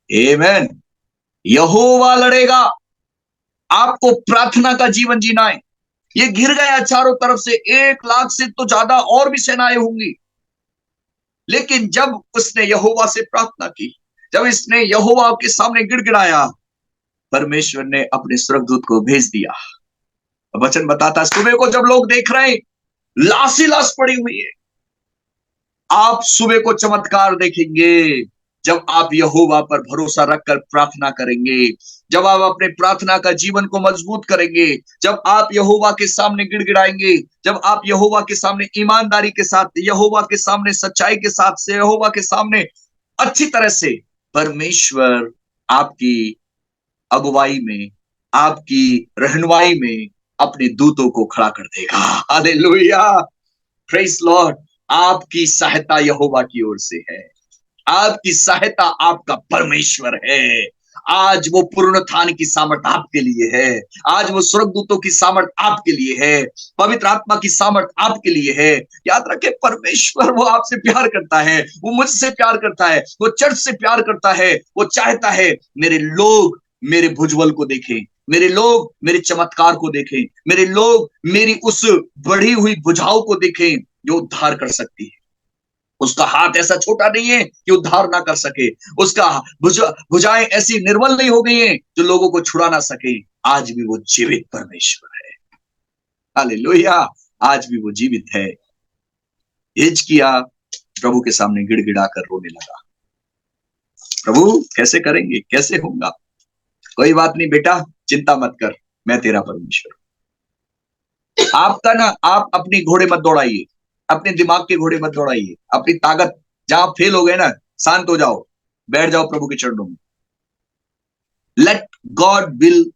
आमीन। यहोवा लड़ेगा। आपको प्रार्थना का जीवन जीना है। ये घिर गया चारों तरफ से, 1 लाख से तो ज्यादा और भी सेनाएं होंगी। लेकिन जब उसने यहोवा से प्रार्थना की, जब इसने यहोवा के सामने गिड़गिड़ाया, परमेश्वर ने अपने स्वर्गदूत को भेज दिया। वचन बताता है, सुबह को जब लोग देख रहे हैं लाश ही लाश पड़ी हुई है, आप सुबह को चमत्कार देखेंगे जब आप यहोवा पर भरोसा रखकर प्रार्थना करेंगे, जब आप अपने प्रार्थना का जीवन को मजबूत करेंगे, जब आप यहोवा के सामने गिड़गिड़ाएंगे, जब आप यहोवा के सामने ईमानदारी के साथ, यहोवा के सामने सच्चाई के साथ से, यहोवा के सामने अच्छी तरह से, परमेश्वर आपकी अगुवाई में, आपकी रहनुमाई में अपने दूतों को खड़ा कर देगा। Hallelujah, praise Lord. आपकी सहायता यहोवा की ओर से है। आपकी सहायता आपका परमेश्वर है। आज वो पुनरुत्थान की सामर्थ आपके लिए है। आज वो स्वर्गदूतों की सामर्थ आपके लिए है। पवित्र आत्मा की सामर्थ आपके लिए है। याद रखें, परमेश्वर वो आपसे प्यार करता है, वो मुझसे प्यार करता है, वो चर्च से प्यार करता है। वो चाहता है मेरे लोग मेरे भुजबल को देखें, मेरे लोग मेरे चमत्कार को देखें, मेरे लोग मेरी उस बढ़ी हुई भुजाओं को देखें जो उद्धार कर सकती है। उसका हाथ ऐसा छोटा नहीं है कि उद्धार ना कर सके। उसका भुजाएं ऐसी निर्बल नहीं हो गई हैं जो लोगों को छुड़ा ना सके। आज भी वो जीवित परमेश्वर है। हालेलुया, आज भी वो जीवित है। हिजकिय्याह प्रभु के सामने गिड़गिड़ा कर रोने लगा, प्रभु कैसे करेंगे, कैसे होगा? कोई बात नहीं बेटा, चिंता मत कर, मैं तेरा परमेश्वर। आपका ना, आप अपनी घोड़े मत दौड़ाइए, अपने दिमाग के घोड़े मत दौड़ाइए, अपनी ताकत जहां फेल हो गए ना, शांत हो जाओ, बैठ जाओ प्रभु के चरणों में। Let God will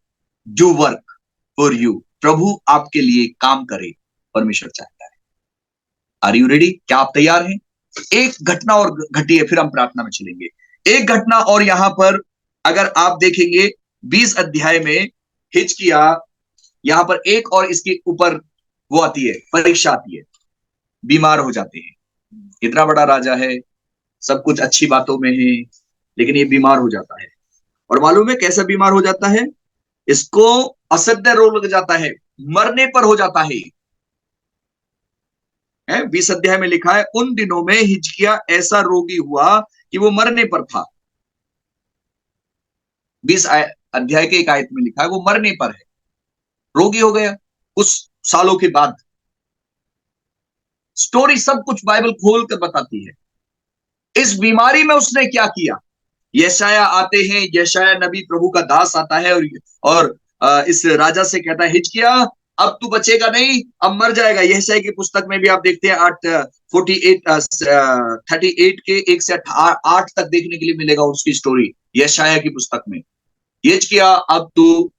do work for you. प्रभु आपके लिए काम करे, परमेश्वर चाहता है। Are you ready? क्या आप तैयार हैं? एक घटना और घटी है, फिर हम प्रार्थना में चलेंगे। एक घटना और यहां पर अगर आप देखेंगे 20 अध्याय में, हिजकिय्याह यहां पर एक और इसके ऊपर वो आती है, परीक्षा आती है। बीमार हो जाते हैं। इतना बड़ा राजा है, सब कुछ अच्छी बातों में है, लेकिन ये बीमार हो जाता है। और मालूम है कैसा बीमार हो जाता है? इसको असह्य रोग लग जाता है, मरने पर हो जाता है। 20 अध्याय में लिखा है, उन दिनों में हिजकिय्याह ऐसा रोगी हुआ कि वो मरने पर था। 20 अध्याय के एक आयत में लिखा है वो मरने पर है, रोगी हो गया कुछ सालों के बाद। स्टोरी सब कुछ बाइबल खोल कर बताती है। इस बीमारी में उसने क्या किया? यशायाह आते हैं, यशायाह नबी प्रभु का दास आता है और इस राजा से कहता है, हिजकिय्याह अब तू बचेगा नहीं, अब मर जाएगा। यशायाह की पुस्तक में भी आप देखते हैं 38 के 1 से 8 तक देखने के लिए मिलेगा उसकी स्टोरी यशायाह की पुस्तक में। हिजकिय्याह अब तू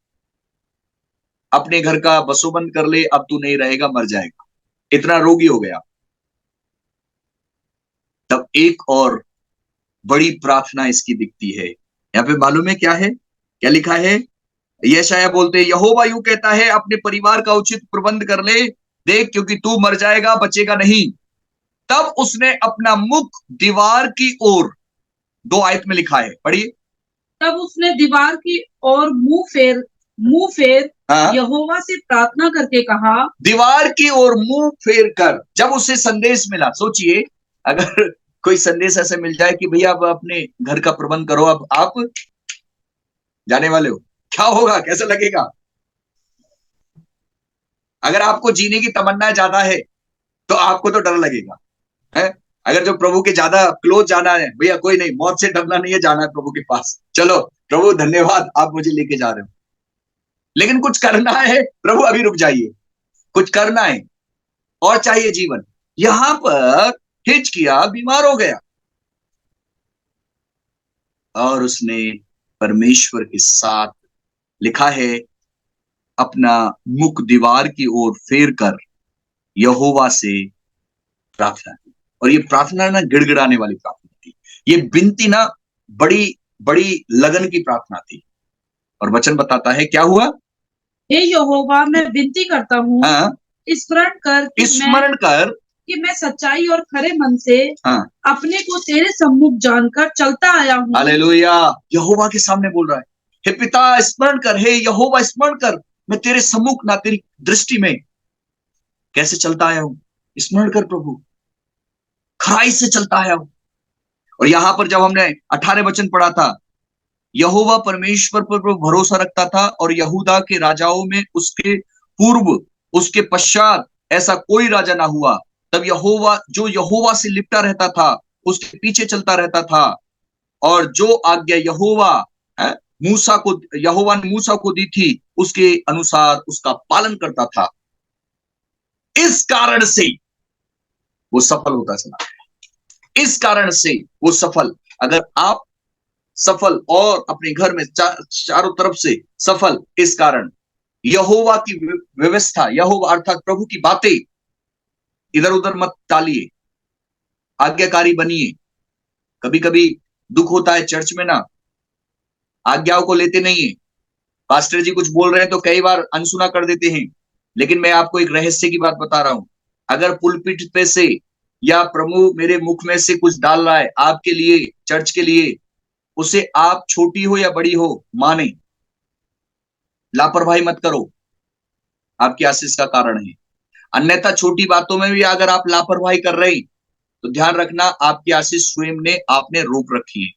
अपने घर का बसोबंद कर ले, अब तू नहीं रहेगा, मर जाएगा। इतना रोगी हो गया। तब एक और बड़ी प्रार्थना इसकी दिखती है। यहाँ पे मालूम है क्या है, क्या लिखा है? यशायाह बोलते हैं, यहोवा यूं कहता है, अपने परिवार का उचित प्रबंध कर ले, देख क्योंकि तू मर जाएगा, बचेगा नहीं। तब उसने अपना मुख दीवार की ओर, 2 आयत में लिखा है, पढ़िए। तब उसने दीवार की ओर मुंह फेर यहोवा से प्रार्थना करके कहा। दीवार की ओर मुंह फेर कर। जब उसे संदेश मिला, सोचिए अगर कोई संदेश ऐसे मिल जाए कि भैया अब अपने घर का प्रबंध करो, अब आप जाने वाले हो, क्या होगा, कैसा लगेगा? अगर आपको जीने की तमन्ना ज्यादा है तो आपको तो डर लगेगा, है। अगर जो प्रभु के ज्यादा क्लोज जाना है, भैया कोई नहीं, मौत से डरना नहीं है, जाना है प्रभु के पास, चलो प्रभु धन्यवाद आप मुझे लेके जा रहे हो। लेकिन कुछ करना है, प्रभु अभी रुक जाइए, कुछ करना है और चाहिए जीवन। यहां पर हिजकिय्याह बीमार हो गया और उसने परमेश्वर के साथ, लिखा है, अपना मुख दीवार की ओर फेर कर यहोवा से प्रार्थना की। और ये प्रार्थना ना गिड़गिड़ाने वाली प्रार्थना थी, ये विनती ना बड़ी बड़ी लगन की प्रार्थना थी। और वचन बताता है क्या हुआ, हे यहोवा मैं विनती करता हूँ, हाँ, स्मरण कर कि मैं सच्चाई और खरे मन से हाँ, अपने को तेरे सम्मुख जानकर चलता आया हूँ। हालेलुया। यहोवा के सामने बोल रहा है, हे पिता स्मरण कर, हे यहोवा स्मरण कर, मैं तेरे सम्मुख ना तेरी दृष्टि में कैसे चलता आया हूं। स्मरण कर प्रभु, खराई से चलता आया हूं। और यहां पर जब हमने 18 वचन पढ़ा था, यहोवा परमेश्वर पर भरोसा रखता था और यहूदा के राजाओं में उसके पूर्व उसके पश्चात ऐसा कोई राजा ना हुआ। तब यहोवा, जो यहोवा से लिपटा रहता था, उसके पीछे चलता रहता था, और जो आज्ञा यहोवा ने मूसा को दी थी उसके अनुसार उसका पालन करता था। इस कारण से वो सफल होता चला, इस कारण से वो सफल। अगर आप सफल और अपने घर में चारों तरफ से सफल, इस कारण यहोवा की व्यवस्था, यहोवा अर्थात प्रभु की बातें इधर उधर मत टालिए, आज्ञाकारी बनिए। कभी कभी दुख होता है चर्च में ना, आज्ञाओं को लेते नहीं है। पास्टर जी कुछ बोल रहे हैं तो कई बार अनसुना कर देते हैं। लेकिन मैं आपको एक रहस्य की बात बता रहा हूं, अगर पुलपिट पे से या प्रभु मेरे मुख में से कुछ डाल रहा है आपके लिए, चर्च के लिए, उसे आप छोटी हो या बड़ी हो माने, लापरवाही मत करो, आपकी आशीष का कारण है। अन्यथा छोटी बातों में भी अगर आप लापरवाही कर रहे तो ध्यान रखना, आपकी आशीष स्वयं ने आपने रोक रखी है।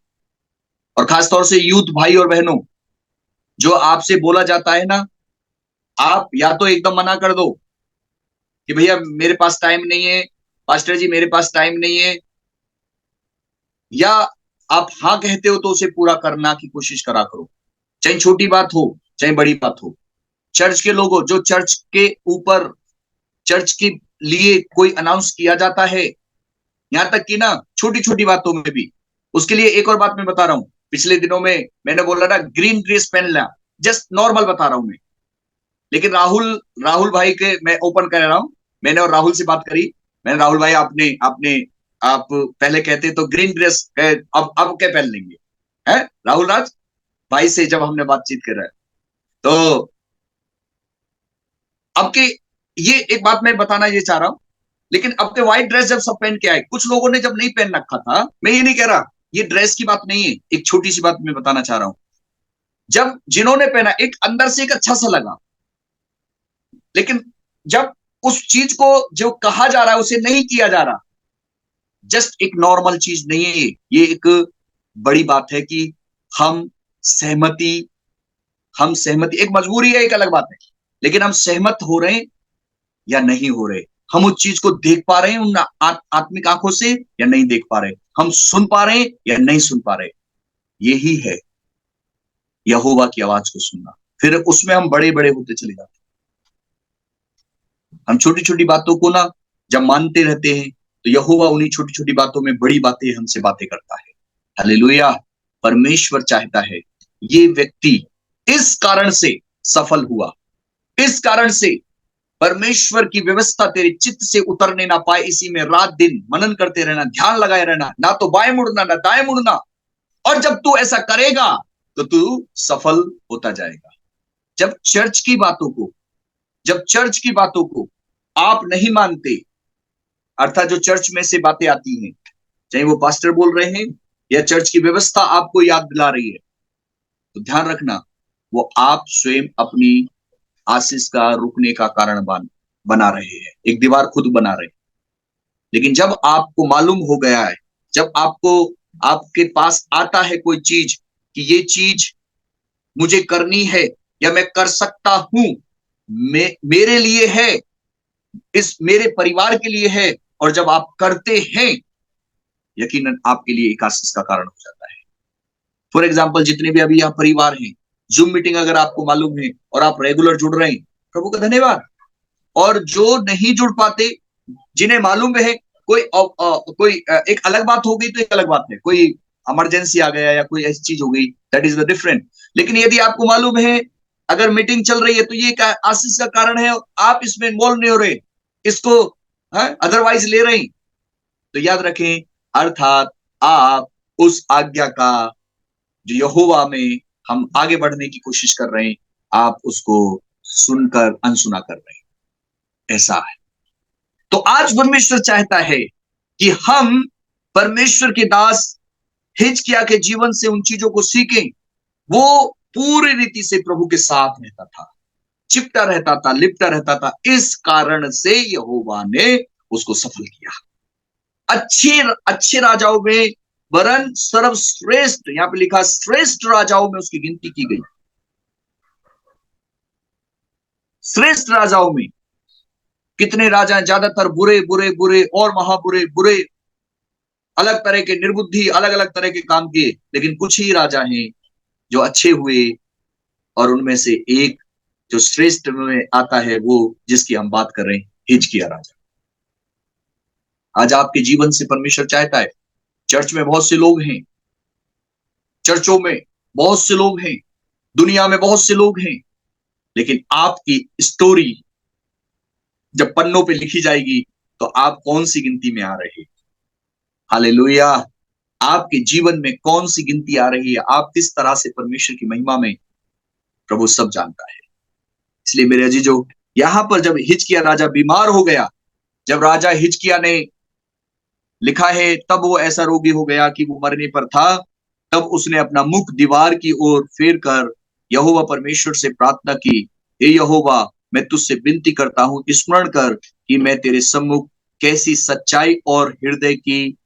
और खासतौर से यूथ भाई और बहनों, जो आपसे बोला जाता है ना, आप या तो एकदम मना कर दो कि भैया मेरे पास टाइम नहीं है, पास्टर जी मेरे पास टाइम नहीं है, या आप हाँ कहते हो तो उसे पूरा करना की कोशिश करा करो, चाहे छोटी बात हो चाहे बड़ी बात हो। चर्च के लोगों, जो चर्च के ऊपर, चर्च के लिए कोई अनाउंस किया जाता है, यहां तक कि ना छोटी छोटी बातों में भी, उसके लिए एक और बात मैं बता रहा हूं। पिछले दिनों में मैंने बोला ना ग्रीन ड्रेस पहन लिया, जस्ट नॉर्मल बता रहा हूं मैं। लेकिन राहुल भाई के मैं ओपन कर रहा हूं, मैंने और राहुल से बात करी, मैंने, राहुल भाई आपने आपने आप पहले कहते तो ग्रीन ड्रेस अब क्या पहन लेंगे, है राहुल राज भाई से जब हमने बातचीत कर रहा है तो अब के, ये एक बात मैं बताना ये चाह रहा हूं। लेकिन अब के व्हाइट ड्रेस जब सब पहन के आए, कुछ लोगों ने जब नहीं पहन रखा था, मैं ये नहीं कह रहा, ये ड्रेस की बात नहीं है, एक छोटी सी बात मैं बताना चाह रहा हूं। जब जिन्होंने पहना, एक अंदर से एक अच्छा सा लगा, लेकिन जब उस चीज को जो कहा जा रहा है उसे नहीं किया जा रहा, जस्ट एक नॉर्मल चीज नहीं है, ये एक बड़ी बात है कि हम सहमति, एक मजबूरी है, एक अलग बात है, लेकिन हम सहमत हो रहे हैं या नहीं हो रहे, हम उस चीज को देख पा रहे हैं उन आत्मिक आंखों से या नहीं देख पा रहे, हम सुन पा रहे हैं या नहीं सुन पा रहे। यही है यहोवा की आवाज को सुनना, फिर उसमें हम बड़े बड़े होते चले जाते। हम छोटी छोटी बातों को ना जब मानते रहते हैं तो यहोवा उन्हीं छोटी छोटी बातों में बड़ी बातें हमसे बातें करता है। हालेलुया। परमेश्वर चाहता है ये व्यक्ति इस कारण से सफल हुआ, इस कारण से परमेश्वर की व्यवस्था तेरे चित्त से उतरने ना पाए, इसी में रात दिन मनन करते रहना, ध्यान लगाए रहना, ना तो बाएं मुड़ना ना दाएं मुड़ना। और जब तू ऐसा करेगा तो तू सफल होता जाएगा। जब चर्च की बातों को आप नहीं मानते, अर्थात जो चर्च में से बातें आती हैं, चाहे वो पास्टर बोल रहे हैं या चर्च की व्यवस्था आपको याद दिला रही है, तो ध्यान रखना वो आप स्वयं अपनी आशीष का रुकने का कारण बना रहे हैं, एक दीवार खुद बना रहे हैं। लेकिन जब आपको मालूम हो गया है, जब आपके पास आता है कोई चीज कि ये चीज मुझे करनी है या मैं कर सकता हूं, मेरे लिए है, इस मेरे परिवार के लिए है, और जब आप करते हैं यकीनन आपके लिए एक आशीष का कारण हो जाता है। फॉर एग्जाम्पल, जितने भी अभी यहाँ परिवार हैं, जूम मीटिंग अगर आपको मालूम है और आप रेगुलर जुड़ रहे हैं, प्रभु का धन्यवाद। और जो नहीं जुड़ पाते, जिन्हें मालूम है, कोई एक अलग बात हो गई तो एक अलग बात है, कोई इमरजेंसी आ गया या कोई ऐसी चीज हो गई, दैट इज द डिफरेंट। लेकिन यदि आपको मालूम है अगर मीटिंग चल रही है तो ये आशीष का कारण है, आप इसमें इन्वॉल्व नहीं हो रहे, इसको अदरवाइज ले रहे हैं, तो याद रखें, अर्थात आप उस आज्ञा का जो यहोवा में हम आगे बढ़ने की कोशिश कर रहे हैं, आप उसको सुनकर अनसुना कर रहे हैं, ऐसा है। तो आज परमेश्वर चाहता है कि हम परमेश्वर के दास हिजकिय्याह के जीवन से उन चीजों को सीखें। वो पूरी रीति से प्रभु के साथ रहता था, चिपटा रहता था, लिपटा रहता था, इस कारण से यहोवा ने उसको सफल किया। अच्छे राजाओं में वरन सर्वश्रेष्ठ, यहां पे लिखा श्रेष्ठ राजाओं में उसकी गिनती की गई। श्रेष्ठ राजाओं में कितने राजा हैं, ज्यादातर बुरे बुरे बुरे और महाबुरे बुरे, अलग तरह के निर्बुद्धि, अलग अलग तरह के काम किए, लेकिन कुछ ही राजा हैं जो अच्छे हुए, और उनमें से एक जो श्रेष्ठ में आता है वो जिसकी हम बात कर रहे हैं, हिजकिय्याह राजा। आज आपके जीवन से परमेश्वर चाहता है, चर्च में बहुत से लोग हैं, चर्चों में बहुत से लोग हैं, दुनिया में बहुत से लोग हैं, लेकिन आपकी स्टोरी जब पन्नों पे लिखी जाएगी तो आप कौन सी गिनती में आ रहे हैं? हालेलुया। आपके जीवन में कौन सी गिनती आ रही है, आप किस तरह से परमेश्वर की महिमा में, प्रभु सब जानता है। इसलिए मेरे अजीजों, यहां पर जब हिजकिय्याह राजा बीमार हो गया, जब राजा हिजकिय्याह ने, लिखा है, तब वो ऐसा रोगी हो गया कि वो मरने पर था, तब उसने अपना मुख दीवार की ओर फेर कर यहोवा परमेश्वर से प्रार्थना की, हे यहोवा, मैं तुझसे विनती करता हूं, स्मरण कर कि मैं तेरे सम्मुख कैसी सच्चाई और हृदय की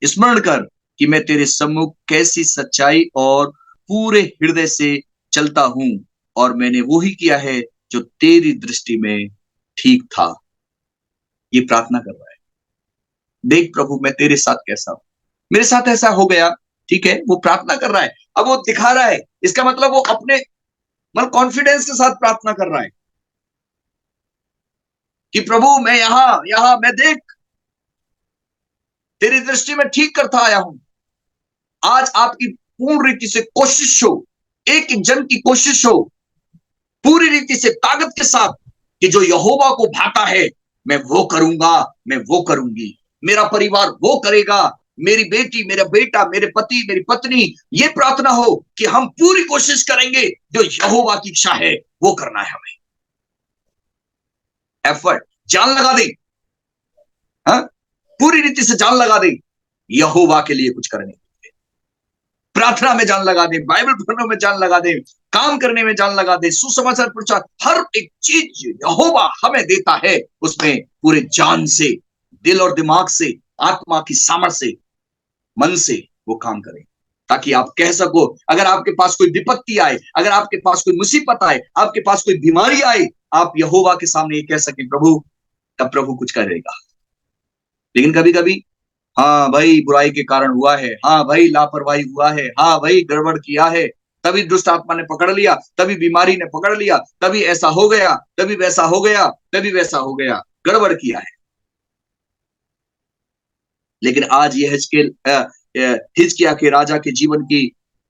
स्मरण कर कि मैं तेरे सम्मुख कैसी सच्चाई और पूरे हृदय से चलता हूं, और मैंने वो ही किया है जो तेरी दृष्टि में ठीक था। ये प्रार्थना कर रहा है, देख प्रभु मैं तेरे साथ कैसा हूं, मेरे साथ ऐसा हो गया, ठीक है, वो प्रार्थना कर रहा है। अब वो दिखा रहा है, इसका मतलब वो अपने कॉन्फिडेंस के साथ प्रार्थना कर रहा है कि प्रभु मैं यहां मैं देख तेरी दृष्टि में ठीक करता आया हूं। आज आपकी पूर्ण रीति से कोशिश हो, एक एक जन की कोशिश हो, पूरी रीति से ताकत के साथ, कि जो यहोवा को भाता है मैं वो करूंगा, मैं वो करूंगी, मेरा परिवार वो करेगा, मेरी बेटी, मेरा बेटा, मेरे पति, मेरी पत्नी, ये प्रार्थना हो कि हम पूरी कोशिश करेंगे, जो यहोवा की इच्छा है वो करना है हमें। एफर्ट, जान लगा दे, पूरी रीति से जान लगा दे, यहोवा के लिए कुछ करने, प्रार्थना में जान लगा दे, बाइबल पढ़ने में जान लगा दे, काम करने में जान लगा दे, सुसमाचार प्रचार, हर एक चीज यहोवा हमें देता है, उसमें पूरे जान से, दिल और दिमाग से, आत्मा की सामर्थ्य से, मन से वो काम करें, ताकि आप कह सको, अगर आपके पास कोई विपत्ति आए, अगर आपके पास कोई मुसीबत आए, आपके पास कोई बीमारी आए, आप यहोवा के सामने ये कह सके, प्रभु, तब प्रभु कुछ करेगा। लेकिन कभी कभी, हाँ भाई बुराई के कारण हुआ है, हाँ भाई लापरवाही हुआ है, हाँ भाई गड़बड़ किया है, तभी दुष्ट आत्मा ने पकड़ लिया, तभी बीमारी ने पकड़ लिया, तभी ऐसा हो गया, तभी वैसा हो गया, तभी वैसा हो गया, गड़बड़ किया है। लेकिन आज ये हिजकिय्याह के राजा के जीवन की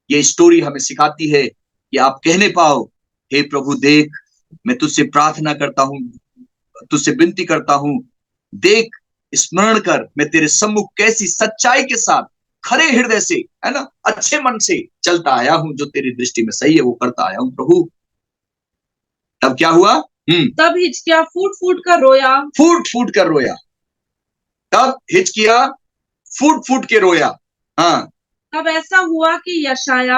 ये स्टोरी हमें सिखाती है कि आप कहने पाओ, हे प्रभु देख, मैं तुझसे प्रार्थना करता हूं, तुझसे विनती करता हूं, देख, स्मरण कर, मैं तेरे सम्मुख कैसी सच्चाई के साथ, खरे हृदय से, है ना, अच्छे मन से चलता आया हूं, जो तेरी दृष्टि में सही है वो करता आया हूं प्रभु। तब क्या हुआ? तब हिजकिय्याह फूट फूट कर रोया, फूट फूट कर रोया, तब हिजकिय्याह फूट फूट के रोया। हाँ, तब ऐसा हुआ कि यशाया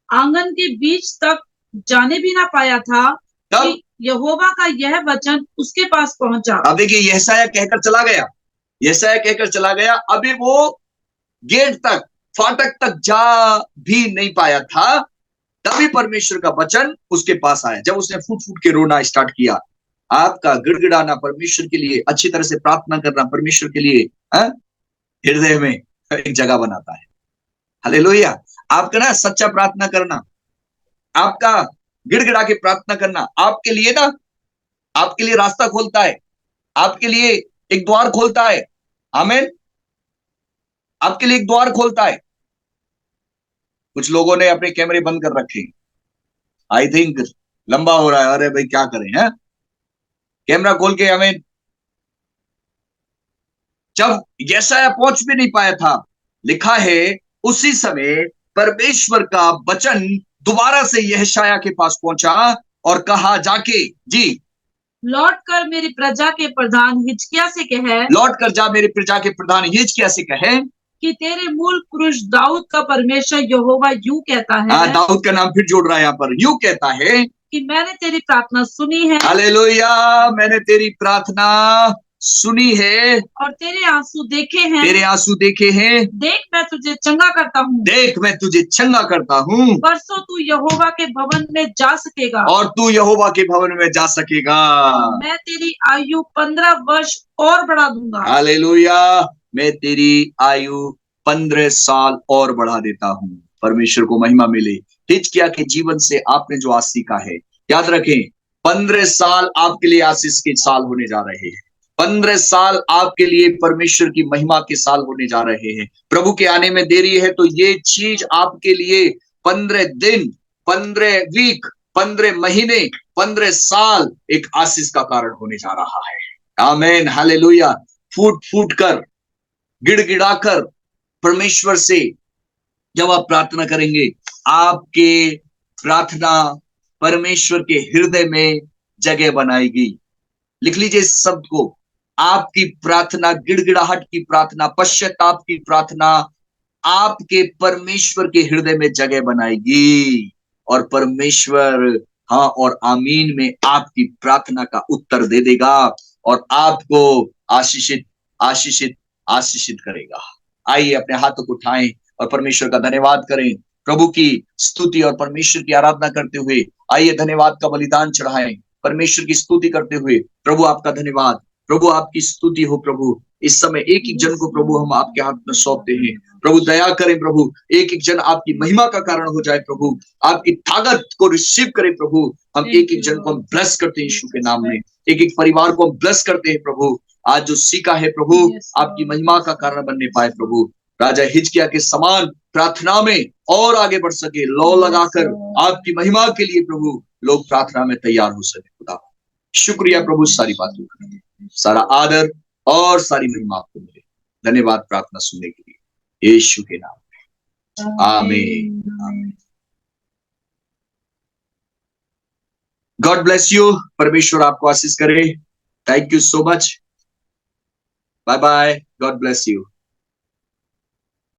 आंगन के बीच तक जाने भी ना पाया था कि यहोवा का यह वचन उसके पास पहुंचा। अब देखिए, यशाया कहकर चला गया, यशाया कहकर चला गया, अभी वो गेट तक, फाटक तक जा भी नहीं पाया था, तभी परमेश्वर का वचन उसके पास आया। जब उसने फूट फूट के रोना स्टार्ट किया, आपका गिड़गिड़ाना परमेश्वर के लिए, अच्छी तरह से प्रार्थना करना परमेश्वर के लिए हृदय में एक जगह बनाता है। हालेलुया। आपका ना सच्चा प्रार्थना करना, आपका गिड़गिड़ा के प्रार्थना करना आपके लिए ना, आपके लिए रास्ता खोलता है, आपके लिए एक द्वार खोलता है। आमीन। आपके लिए एक द्वार खोलता है। कुछ लोगों ने अपने कैमरे बंद कर रखे, आई थिंक लंबा हो रहा है, अरे भाई क्या करें हैं, कैमरा खोल के। हमें जब यशायाह पहुंच भी नहीं पाया था, लिखा है उसी समय परमेश्वर का वचन दोबारा से यशायाह के पास पहुंचा और कहा जाके, जी, लौट कर मेरी प्रजा के प्रधान हिजकिय्याह से कहे, लौट कर जा मेरी प्रजा के प्रधान हिजकिय्याह से कहे कि तेरे मूल पुरुष दाऊद का परमेश्वर यहोवा यूं कहता है, दाऊद का नाम फिर जोड़ रहा है यहाँ पर, यूं कहता है कि मैंने तेरी प्रार्थना सुनी है, हालेलुया, मैंने तेरी प्रार्थना सुनी है और तेरे आंसू देखे हैं। तेरे आंसू देखे हैं। देख मैं तुझे चंगा करता हूँ। देख मैं तुझे चंगा करता हूँ। परसों तू यहोवा के भवन में जा सकेगा, और तू यहोवा के भवन में जा सकेगा। मैं तेरी आयु 15 वर्ष और बढ़ा दूंगा। हालेलुया, मैं तेरी आयु 15 साल और बढ़ा देता हूँ। परमेश्वर को महिमा मिले। हिजकिय्याह के जीवन से आपने जो आज सीखा है, याद रखें, 15 साल आपके लिए आशीष के साल होने जा रहे हैं। 15 साल आपके लिए परमेश्वर की महिमा के साल होने जा रहे हैं। प्रभु के आने में देरी है तो ये चीज आपके लिए 15 दिन, 15 वीक, 15 महीने, 15 साल एक आशीष का कारण होने जा रहा है। आमीन, हालेलुया। फूट फूट कर, गिड़गिड़ा कर परमेश्वर से जब आप प्रार्थना करेंगे, आपके प्रार्थना परमेश्वर के हृदय में जगह बनाएगी। लिख लीजिए इस शब्द को, आपकी प्रार्थना, गिड़गिड़ाहट की प्रार्थना, पश्चाताप की प्रार्थना आपके परमेश्वर के हृदय में जगह बनाएगी, और परमेश्वर हाँ और आमीन में आपकी प्रार्थना का उत्तर दे देगा और आपको आशीषित आशीषित आशीषित करेगा। आइए अपने हाथों को उठाएं और परमेश्वर का धन्यवाद करें, प्रभु की स्तुति और परमेश्वर की आराधना करते हुए आइए धन्यवाद का बलिदान चढ़ाएं, परमेश्वर की स्तुति करते हुए। प्रभु आपका धन्यवाद, प्रभु आपकी स्तुति हो। प्रभु इस समय एक एक जन को प्रभु हम आपके हाथ में सौंपते हैं। प्रभु दया करें, प्रभु एक एक जन आपकी महिमा का कारण हो जाए। प्रभु आपकी ताकत को रिसीव करें। प्रभु हम एक एक जन को हम ब्लेस करते हैं यीशु के नाम में, एक एक परिवार को हम ब्लेस करते हैं। प्रभु आज जो सीखा है प्रभु आपकी महिमा का कारण बनने पाए। प्रभु राजा हिजकिय्याह के समान प्रार्थना में और आगे बढ़ सके, लौ लगाकर आपकी महिमा के लिए प्रभु लोग प्रार्थना में तैयार हो सके। खुदा शुक्रिया प्रभु, सारी बातों का सारा आदर और सारी महिमा आपको मिले। धन्यवाद प्रार्थना सुनने के लिए यीशु के नाम में, आमीन। God bless you. परमेश्वर आपको आशीष करे। Thank you so much. Bye bye. God bless you.